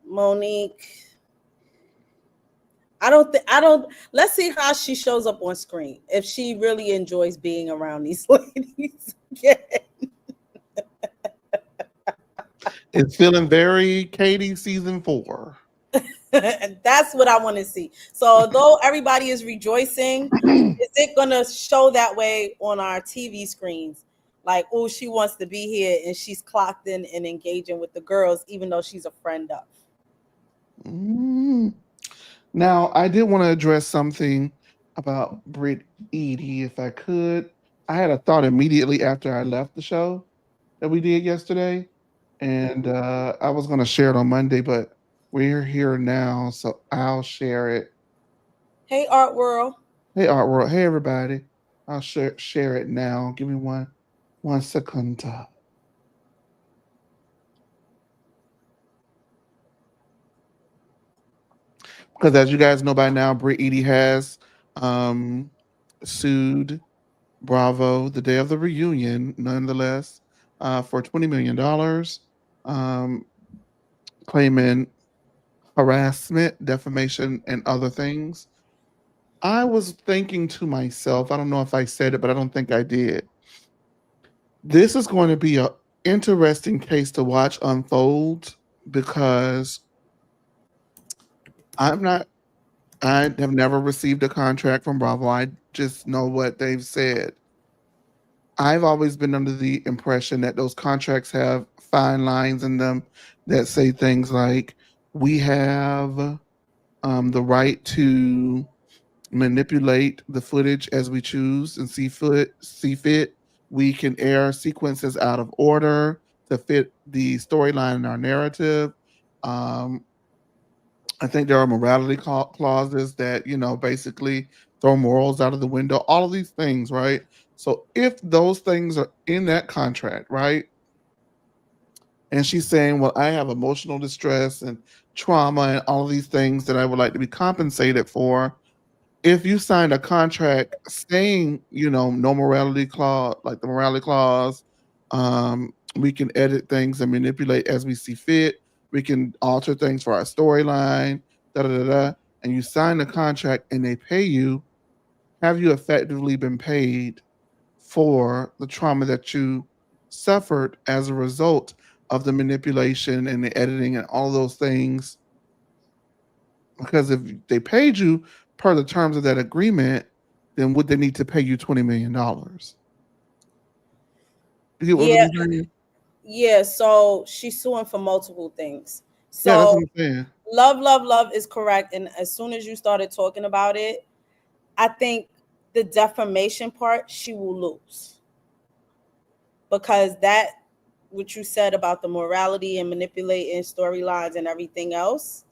Monique, I don't let's see how she shows up on screen. If she really enjoys being around these ladies. Yeah.
It's feeling very Katie season 4.
And that's what I want to see. So although everybody is rejoicing, is it gonna show that way on our TV screens? Like, oh, she wants to be here and she's clocked in and engaging with the girls, even though she's a friend of.
Now, I did want to address something about Brit Eady, if I could. I had a thought immediately after I left the show that we did yesterday, and I was going to share it on Monday, but we're here now, so I'll share it.
Hey, Art World.
Hey, Art World. Hey, everybody. I'll share it now. Give me one second. Because as you guys know by now, Brit Eady has sued Bravo the day of the reunion, nonetheless, for $20 million, claiming harassment, defamation, and other things. I was thinking to myself, I don't know if I said it, but I don't think I did. This is going to be an interesting case to watch unfold because I have never received a contract from Bravo. I just know what they've said. I've always been under the impression that those contracts have fine lines in them that say things like, we have the right to manipulate the footage as we choose and see fit. We can air sequences out of order to fit the storyline in our narrative. Um, I think there are morality clauses that, basically throw morals out of the window. All of these things, right? So if those things are in that contract, right? And she's saying, well, I have emotional distress and trauma and all of these things that I would like to be compensated for. If you signed a contract saying, no morality clause, like the morality clause, we can edit things and manipulate as we see fit. We can alter things for our storyline, da da da da. And you sign the contract and they pay you. Have you effectively been paid for the trauma that you suffered as a result of the manipulation and the editing and all those things? Because if they paid you per the terms of that agreement, then would they need to pay you $20 million? You get what
Yeah,
I'm saying?
yeah. So she's suing for multiple things.
Yeah, that's
So
what I'm saying.
love is correct. And as soon as you started talking about it, I think the defamation part she will lose, because that what you said about the morality and manipulating storylines and everything else,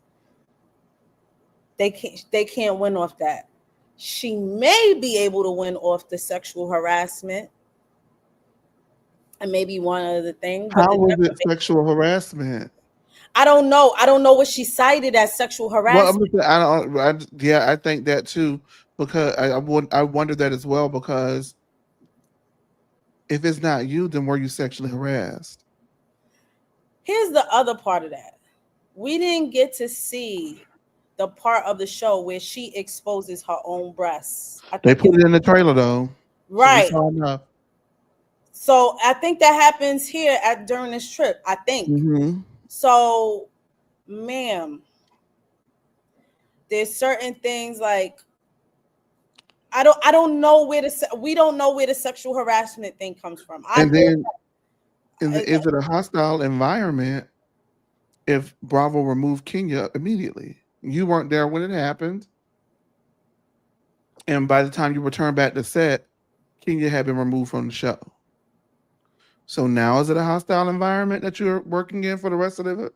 they can't win off that. She may be able to win off the sexual harassment and maybe one other thing, but
How
the
was it
defamation,
sexual harassment?
I don't know. I don't know what she cited as sexual
Well, I'm
harassment.
just, I don't. Yeah, I think that too because I wonder that as well because if it's not you, then were you sexually harassed?
Here's the other part of that. We didn't get to see the part of the show where she exposes her own breasts. I
They
think
put
it's
it in the trailer though, so we
right.
saw enough.
So I think that happens here at during this trip. I think
Hmm.
so, ma'am. There's certain things like I don't know where we don't know where the sexual harassment thing comes from. I
And
thought
then
uh,
is it a hostile environment if Bravo removed Kenya immediately? You weren't there when it happened, and by the time you returned back to set, Kenya had been removed from the show. So now is it a hostile environment that you're working in for the rest of it?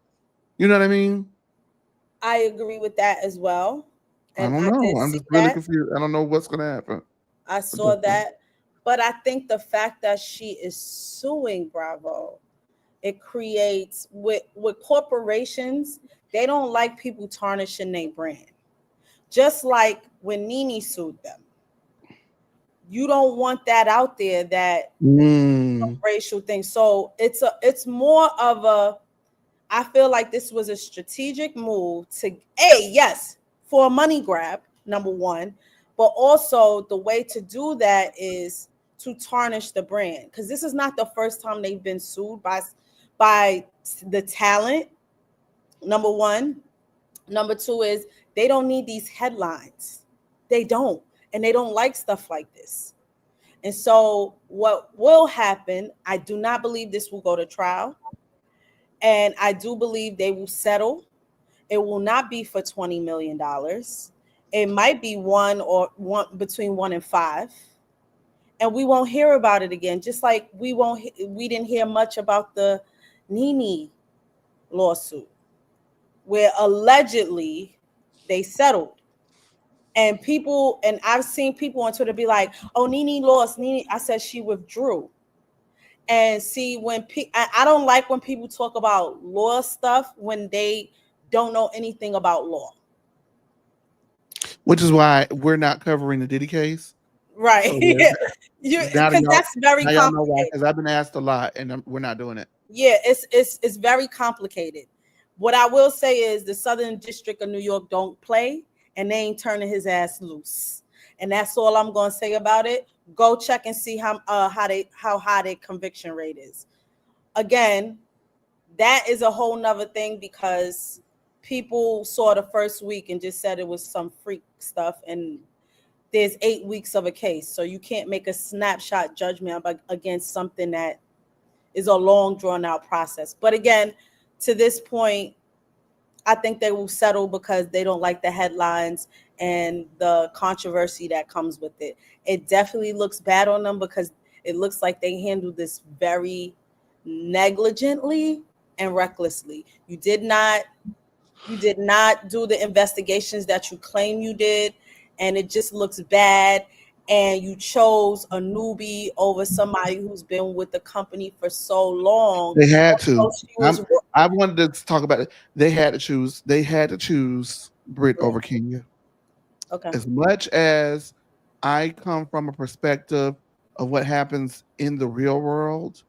You know what I mean?
I agree with that as well,
I
and
don't
I
know.
did
I'm
see
just really
that.
confused. I don't know what's going to happen
I
with this
saw
one.
that, but I think the fact that she is suing Bravo, it creates with corporations, they don't like people tarnishing their brand. Just like when Nene sued them, you don't want that out there, that
Mm.
racial thing. So it's more of a, I feel like this was a strategic move to yes, for a money grab, number one, but also the way to do that is to tarnish the brand, because this is not the first time they've been sued by the talent. Number one. Number two is they don't need these headlines. They don't. And they don't like stuff like this. And so what will happen, I do not believe this will go to trial. And I do believe they will settle. It will not be for $20 million. It might be one between 1 and 5. And we won't hear about it again. Just like we didn't hear much about the Nene lawsuit, where allegedly they settled. And I've seen people on Twitter be like, "Oh, Nene lost. Nene," I said she withdrew. And see, I don't like when people talk about law stuff when they don't know anything about law.
Which is why we're not covering the Diddy case.
Right.
So
You
now
because
y'all
that's very
now y'all know why
complicated.
because I've been asked a lot and we're not doing it.
Yeah, it's very complicated. What I will say is the Southern District of New York don't play, and they ain't turning his ass loose. And that's all I'm gonna say about it. Go check and see how high their conviction rate is. Again, that is a whole nother thing, because people saw the first week and just said it was some freak stuff, and there's 8 weeks of a case, so you can't make a snapshot judgment against something that is a long drawn out process. But again, to this point, I think they will settle because they don't like the headlines and the controversy that comes with it. It definitely looks bad on them because it looks like they handled this very negligently and recklessly. You did not do the investigations that you claim you did, and it just looks bad. And you chose a newbie over somebody who's been with the company for so long.
They had to.
So she was
I wanted to talk about it. They had to choose. They had to choose Brit over Kenya.
okay.
As much as I come from a perspective of what happens in the real world,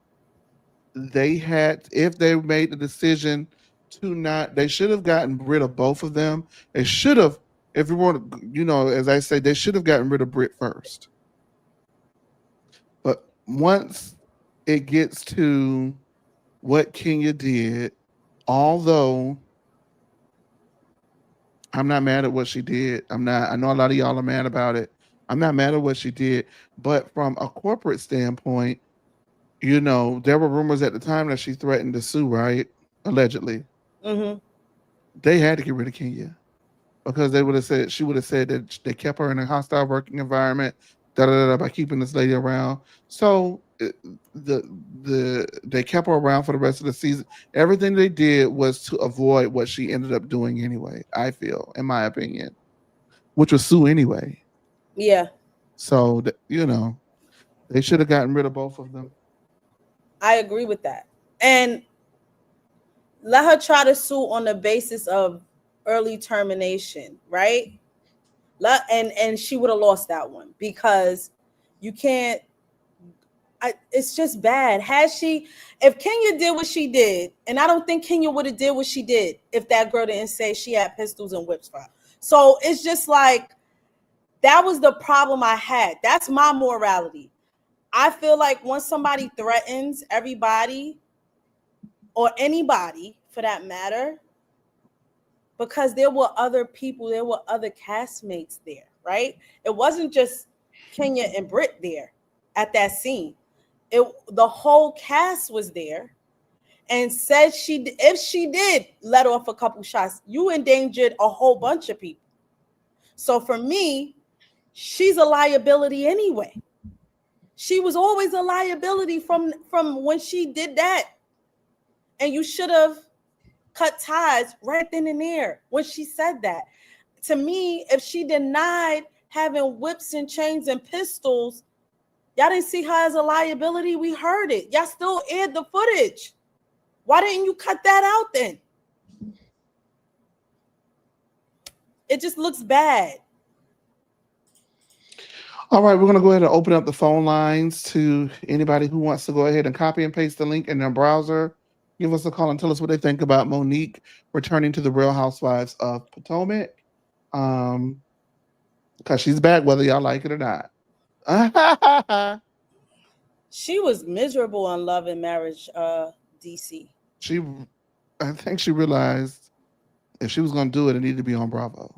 they had, if they made the decision to not, they should have gotten rid of both of them. They should have, if you want, as I say, they should have gotten rid of Brit first. But once it gets to what Kenya did, although I'm not mad at what she did. I'm not. I know a lot of y'all are mad about it. I'm not mad at what she did. But from a corporate standpoint, there were rumors at the time that she threatened to sue, right? Allegedly.
Mm-hmm.
They had to get rid of Kenya because she would have said that they kept her in a hostile working environment, by keeping this lady around. So they kept her around for the rest of the season. Everything they did was to avoid what she ended up doing anyway. I feel, in my opinion, which was sue anyway.
Yeah,
So they should have gotten rid of both of them.
I agree with that. And let her try to sue on the basis of early termination, right? And she would have lost that one because you can't. It's just bad. If Kenya did what she did, and I don't think Kenya would have did what she did if that girl didn't say she had pistols and whips for her. So it's just like that was the problem I had. That's my morality. I feel like once somebody threatens everybody or anybody for that matter, because there were other people, there were other castmates there, right? It wasn't just Kenya and Brit there at that scene. The whole cast was there and said if she did let off a couple shots, you endangered a whole bunch of people. So for me, she's a liability anyway. She was always a liability from when she did that. And you should have cut ties right then and there when she said that. To me, if she denied having whips and chains and pistols, y'all didn't see her as a liability. We heard it. Y'all still aired the footage. Why didn't you cut that out then? It just looks bad.
All right, we're going to go ahead and open up the phone lines to anybody who wants to go ahead and copy and paste the link in their browser. Give us a call and tell us what they think about Monique returning to the Real Housewives of Potomac. Because she's back, whether y'all like it or not.
She was miserable on Love and Marriage, DC.
I think she realized if she was going to do it, it needed to be on Bravo.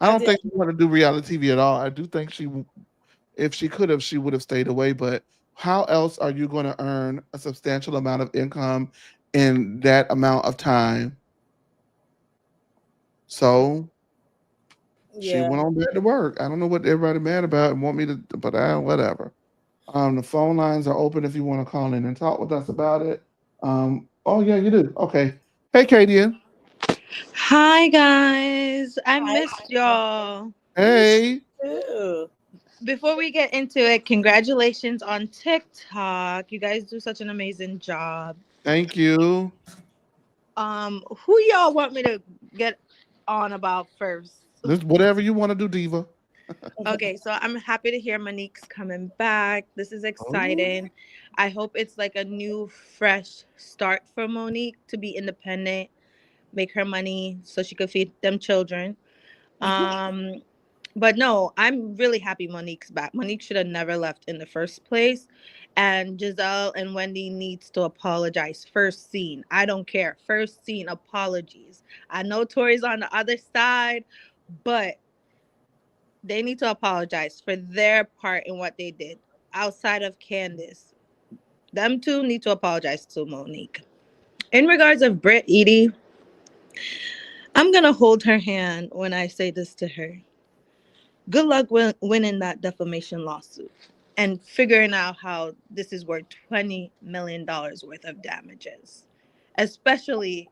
I don't think she wanted to do reality TV at all. I do think if she could have, she would have stayed away. But how else are you going to earn a substantial amount of income in that amount of time? So she went on back to work. I don't know what everybody mad about and want me to, but whatever. The phone lines are open if you want to call in and talk with us about it. Oh yeah, you do. Okay. Hey, Kadian.
Hi guys, I missed y'all.
Hey.
Before we get into it, congratulations on TikTok. You guys do such an amazing job.
Thank you.
Who y'all want me to get on about first?
Whatever you want to do, Diva.
Okay, so I'm happy to hear Monique's coming back. This is exciting. I hope it's like a new, fresh start for Monique to be independent, make her money so she could feed them children. But no, I'm really happy Monique's back. Monique should have never left in the first place. And Giselle and Wendy needs to apologize. First scene. I don't care. First scene, apologies. I know Tori's on the other side, but They need to apologize for their part in what they did outside of Candace. Them two need to apologize to Monique. In regards of Brit Eady, I'm gonna hold her hand when I say this to her. Good luck winning that defamation lawsuit and figuring out how this is worth $20 million worth of damages. Especially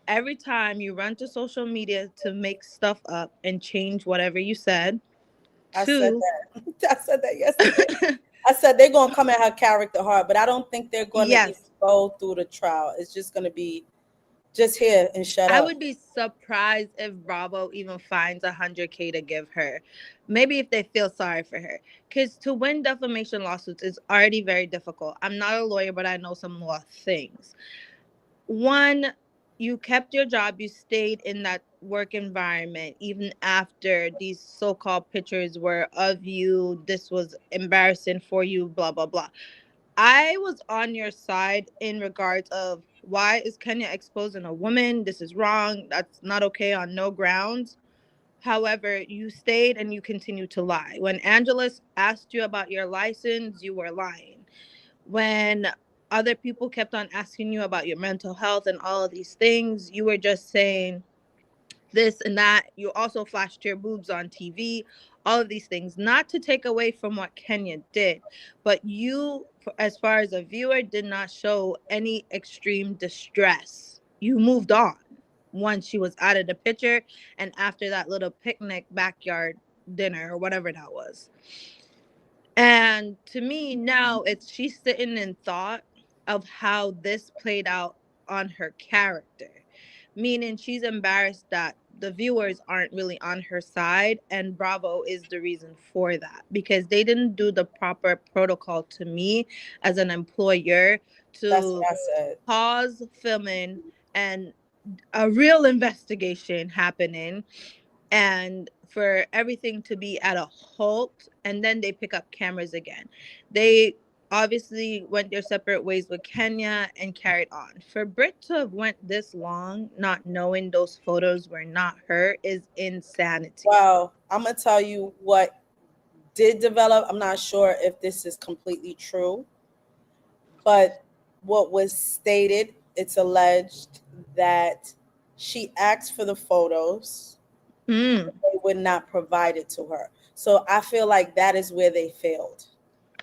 every time you run to social media to make stuff up and change whatever you said.
I said
Two,
that. I said that yesterday. I said they're gonna come at her character hard, but I don't think they're gonna even
yes,
go through the trial. It's just gonna be just here and shut
I
up.
would be surprised if Bravo even finds 100K to give her. Maybe if they feel sorry for her. Because to win defamation lawsuits is already very difficult. I'm not a lawyer, but I know some law things. One, you kept your job, you stayed in that work environment, even after these so called pictures were of you. This was embarrassing for you, blah, blah, blah. I was on your side in regards of why is Kenya exposing a woman? This is wrong. That's not okay on no grounds. However, you stayed and you continued to lie. When Angelus asked you about your license, you were lying. When other people kept on asking you about your mental health and all of these things, you were just saying this and that. You also flashed your boobs on TV, all of these things, not to take away from what Kenya did, but you, as far as a viewer, did not show any extreme distress. You moved on once she was out of the picture and after that little picnic backyard dinner or whatever that was. And to me, now it's she's sitting in thought of how this played out on her character, meaning she's embarrassed that the viewers aren't really on her side, and Bravo is the reason for that because they didn't do the proper protocol to me as an employer
That's
to
what I said.
pause filming and a real investigation happening and for everything to be at a halt, and then they pick up cameras again. They obviously went their separate ways with Kenya and carried on. For Brit to have went this long not knowing those photos were not her is insanity.
Well, I'm gonna tell you what did develop. I'm not sure if this is completely true, but what was stated, it's alleged that she asked for the photos,
Mm.
they would not provide it to her. So I feel like that is where they failed.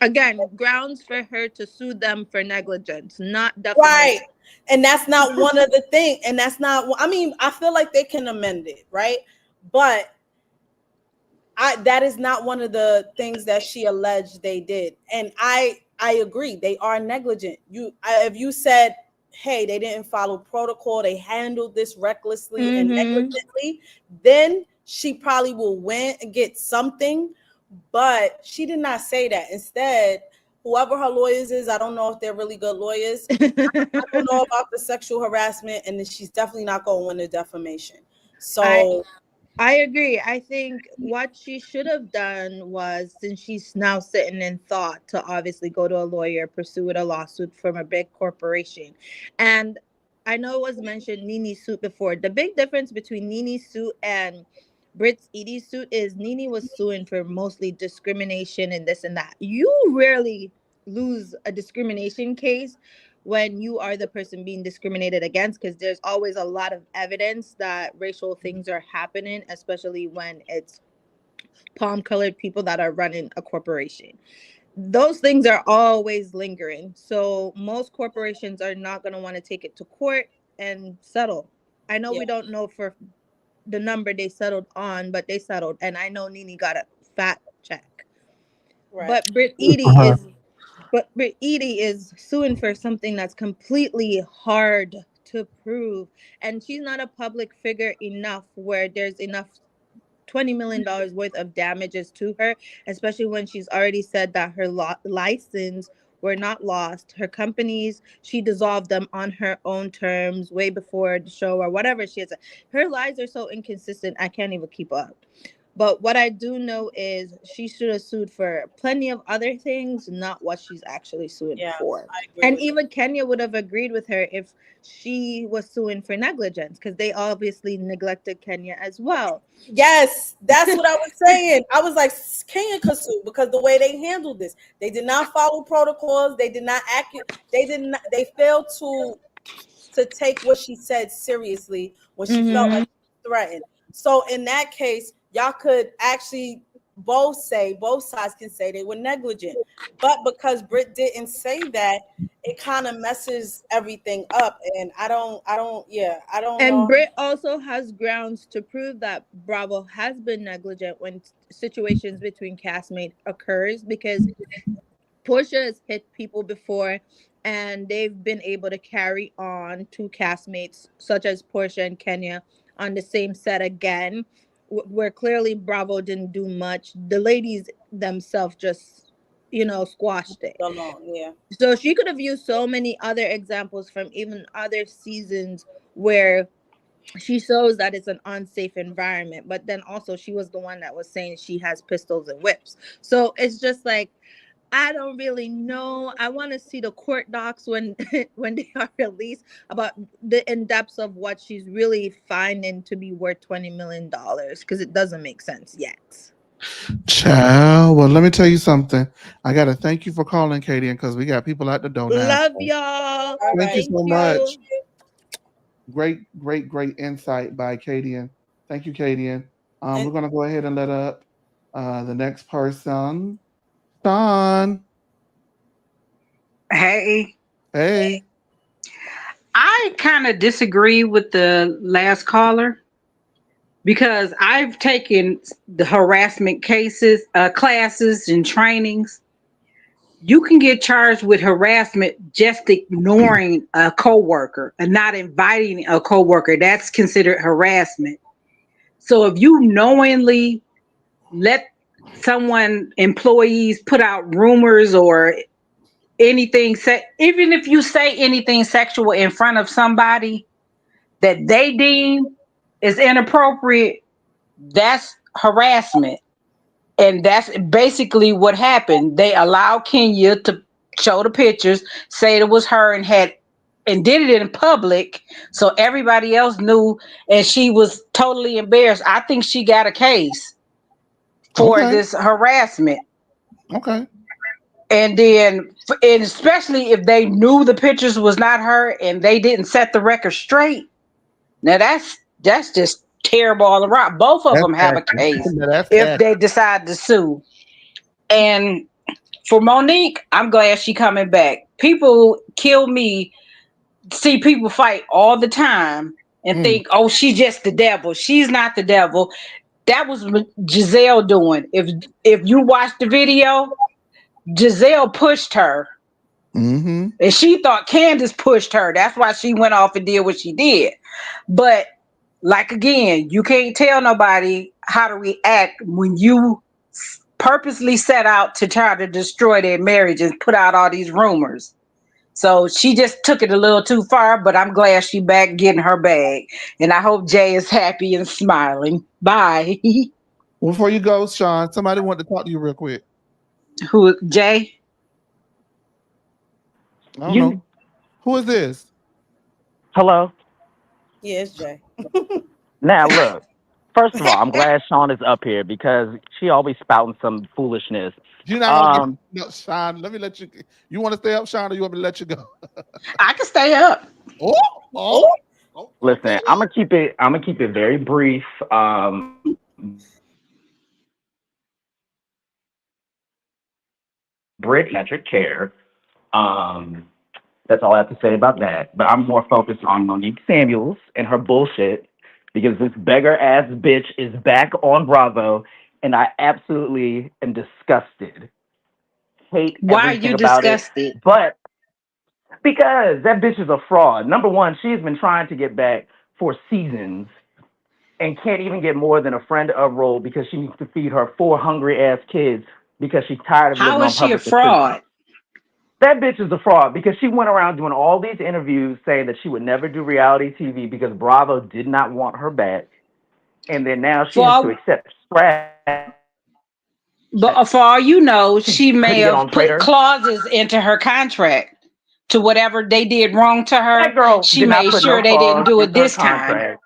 Again, grounds for her to sue them for negligence, not
Right.
defamation.
And that's not one of the thing. And that's not, I mean, I feel like they can amend it, right? But that is not one of the things that she alleged they did. And I agree, they are negligent. If you said, hey, they didn't follow protocol, they handled this recklessly and
Mm-hmm.
negligently, then she probably will win and get something. But she did not say that. Instead, whoever her lawyers is, I don't know if they're really good lawyers. I don't know about the sexual harassment, and then she's definitely not going to win the defamation.
I
So
I agree. I think what she should have done was, since she's now sitting in thought, to obviously go to a lawyer, pursue a lawsuit from a big corporation. And I know it was mentioned Nini's suit before. The big difference between Nini's suit and Brit's Edie's suit is Nini was suing for mostly discrimination and this and that. You rarely lose a discrimination case when you are the person being discriminated against because there's always a lot of evidence that racial things are happening, especially when it's palm colored people that are running a corporation. Those things are always lingering. So most corporations are not going to want to take it to court and settle. I know
yeah,
we don't know for the number they settled on, but they settled. And I know Nini got a fat check.
right.
But Brit
Good for
Eady
her.
is But Brit Eady is suing for something that's completely hard to prove. And she's not a public figure enough where there's enough $20 million worth of damages to her, especially when she's already said that her license were not lost. Her companies, she dissolved them on her own terms way before the show or whatever she has. Her lies are so inconsistent, I can't even keep up. But what I do know is she should have sued for plenty of other things, not what she's actually suing
Yeah,
for.
I agree
And
with
even Kenya would have agreed with her if she was suing for negligence, because they obviously neglected Kenya as well.
Yes, that's what I was saying. I was like, Kenya could sue because the way they handled this, they did not follow protocols. They did not act. They did not. They failed to take what she said seriously when she felt like
Mm-hmm.
she was threatened. So in that case, y'all could actually both sides can say they were negligent. But because Britt didn't say that, it kind of messes everything up. And yeah, I don't
And
know.
Britt also has grounds to prove that Bravo has been negligent when situations between castmates occurs, because Portia has hit people before, and they've been able to carry on two castmates such as Portia and Kenya on the same set again, where clearly Bravo didn't do much. The ladies themselves just, squashed it.
Alone, yeah.
So she could have used so many other examples from even other seasons where she shows that it's an unsafe environment, but then also she was the one that was saying she has pistols and whips. So it's just like, I don't really know. I want to see the court docs when when they are released about the in depths of what she's really finding to be worth $20 million, because it doesn't make sense yet.
Child. Well, let me tell you something. I gotta thank you for calling, Katie, because we got people at the door now.
Love
So
y'all.
All
thank you
right.
Thank
so much.
you.
Great, great, great insight by Katie. Thank you, Katie.
And
We're gonna go ahead and let up the next person. Sean.
Hey,
Hey.
I kind of disagree with the last caller because I've taken the harassment cases, classes, and trainings. You can get charged with harassment just ignoring a coworker and not inviting a coworker. That's considered harassment. So if you knowingly let someone, employees, put out rumors or anything, even if you say anything sexual in front of somebody that they deem is inappropriate, that's harassment. And that's basically what happened. They allowed Kenya to show the pictures, say it was her, and did it in public so everybody else knew, and she was totally embarrassed. I think she got a case for
Okay.
this harassment.
Okay.
And then, and especially if they knew the pictures was not her and they didn't set the record straight. Now that's just terrible all around. Both of
That's
them have a
tacky.
case
Now that's
if
tacky.
they decide to sue. And for Monique, I'm glad she coming back. People kill me. See people fight all the time and
Mm.
think, oh, she's just the devil. She's not the devil. That was what Giselle doing. If you watch the video, Giselle pushed her.
Mm-hmm.
And she thought Candace pushed her. That's why she went off and did what she did. But like again, you can't tell nobody how to react when you purposely set out to try to destroy their marriage and put out all these rumors. So she just took it a little too far, but I'm glad she back getting her bag. And I hope Jay is happy and smiling. Bye.
Before you go, Sean, somebody wanted to talk to you real quick.
Who, Jay?
I don't
You
know. Who is this?
Hello.
yeah, it's Jay.
Now look. First of all, I'm glad Sean is up here because she always spouting some foolishness.
You're not gonna get
Um,
no, Sean. Let me let you. You want to stay up, Sean, or you want me to let you go?
I can stay up.
Oh, oh, okay
listen, I'm
then.
gonna keep it. I'm gonna keep it very brief. Brit metric care. Um, that's all I have to say about that. But I'm more focused on Monique Samuels and her bullshit because this beggar ass bitch is back on Bravo, and I absolutely am disgusted. Hate
Why are you
everything about it,
disgusted?
but because that bitch is a fraud. Number one, she's been trying to get back for seasons and can't even get more than a friend of role because she needs to feed her four hungry ass kids because she's tired of living
How is
on
she a
public assistance.
fraud?
That bitch is a fraud because she went around doing all these interviews saying that she would never do reality TV because Bravo did not want her back. and then now she
For
has to
all,
accept scratch.
but for all you know, she may
Couldn't get
have
on
put
Trader.
clauses into her contract to whatever they did wrong to
That
her.
girl
She
did not
made
put
sure
no
they didn't
clause
do it
into her
this time.
contract.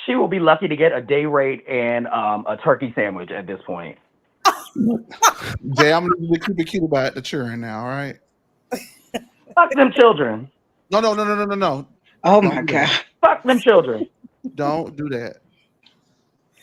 She will be lucky to get a day rate and a turkey sandwich at this point.
Jay, I'm gonna keep it cute about the children now. All right.
Fuck them children.
No.
Oh my
Don't do
God.
that.
Fuck them children.
Don't do that.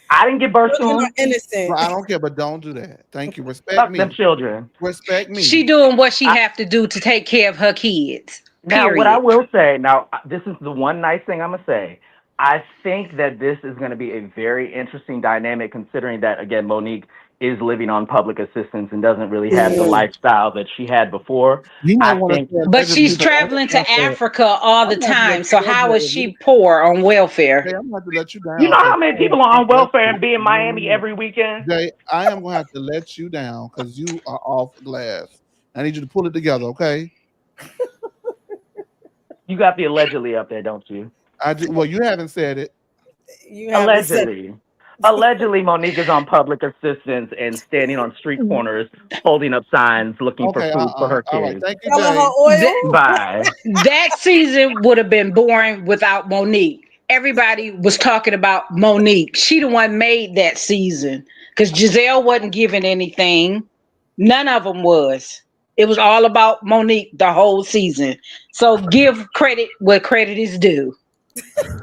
I didn't give birth to
Children are
them.
innocent.
Well, I don't care, but don't do that. Thank you. Respect
Fuck them
me.
children.
Respect
She
me.
doing what she
I,
have to do to take care of her kids.
Now, what I
Period.
will say, this is the one nice thing I'm gonna say. I think that this is going to be a very interesting dynamic, considering that again, Monique is living on public assistance and doesn't really have the lifestyle that she had before.
You might
I
want to
think,
say
But
allegedly
she's
because
traveling to Africa all
I'm
the
gonna have to let
time. So
you go,
how is
Jay.
she poor on welfare?
Jay, I'm gonna have to let you
you
down
know
because
how many people are on welfare and be in Miami every weekend.
Jay, I am gonna have to let you down because you are off glass. I need you to pull it together, okay?
You got the allegedly up there, don't you?
I do. Well, you haven't said it.
You haven't said
Allegedly. Allegedly, Monique is on public assistance and standing on street corners, holding up signs, looking for
Okay.
food for her
All right.
kids.
Thank you,
selling her
Jay.
That,
oil.
Bye.
that season would have been boring without Monique. Everybody was talking about Monique. She the one made that season because Giselle wasn't giving anything. None of them was. It was all about Monique the whole season. So give credit where credit is due.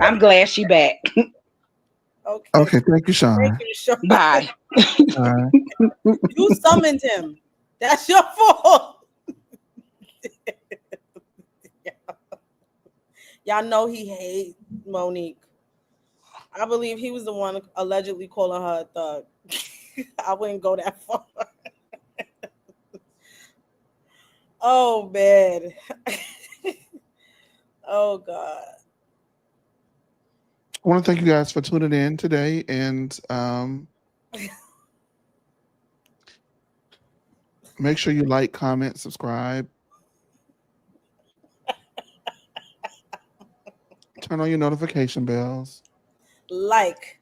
I'm glad she back.
Okay.
Okay. Thank you,
Thank
Sean.
you, Sean.
Bye.
All right.
You summoned him. That's your fault. Y'all know he hates Monique. I believe he was the one allegedly calling her a thug. I wouldn't go that far. Oh man. Oh God.
I want to thank you guys for tuning in today, and make sure you like, comment, subscribe, turn on your notification bells.
Like.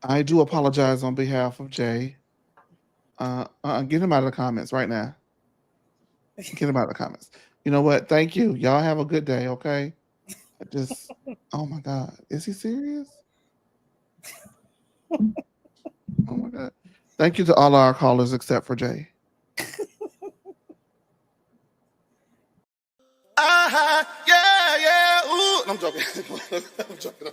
I do apologize on behalf of Jay. Get him out of the comments right now. Get him out of the comments. You know what? Thank you. Y'all have a good day, okay? I just, oh my God. Is he serious? Oh my God. Thank you to all our callers except for Jay. Yeah. Ooh. I'm joking. I'm joking.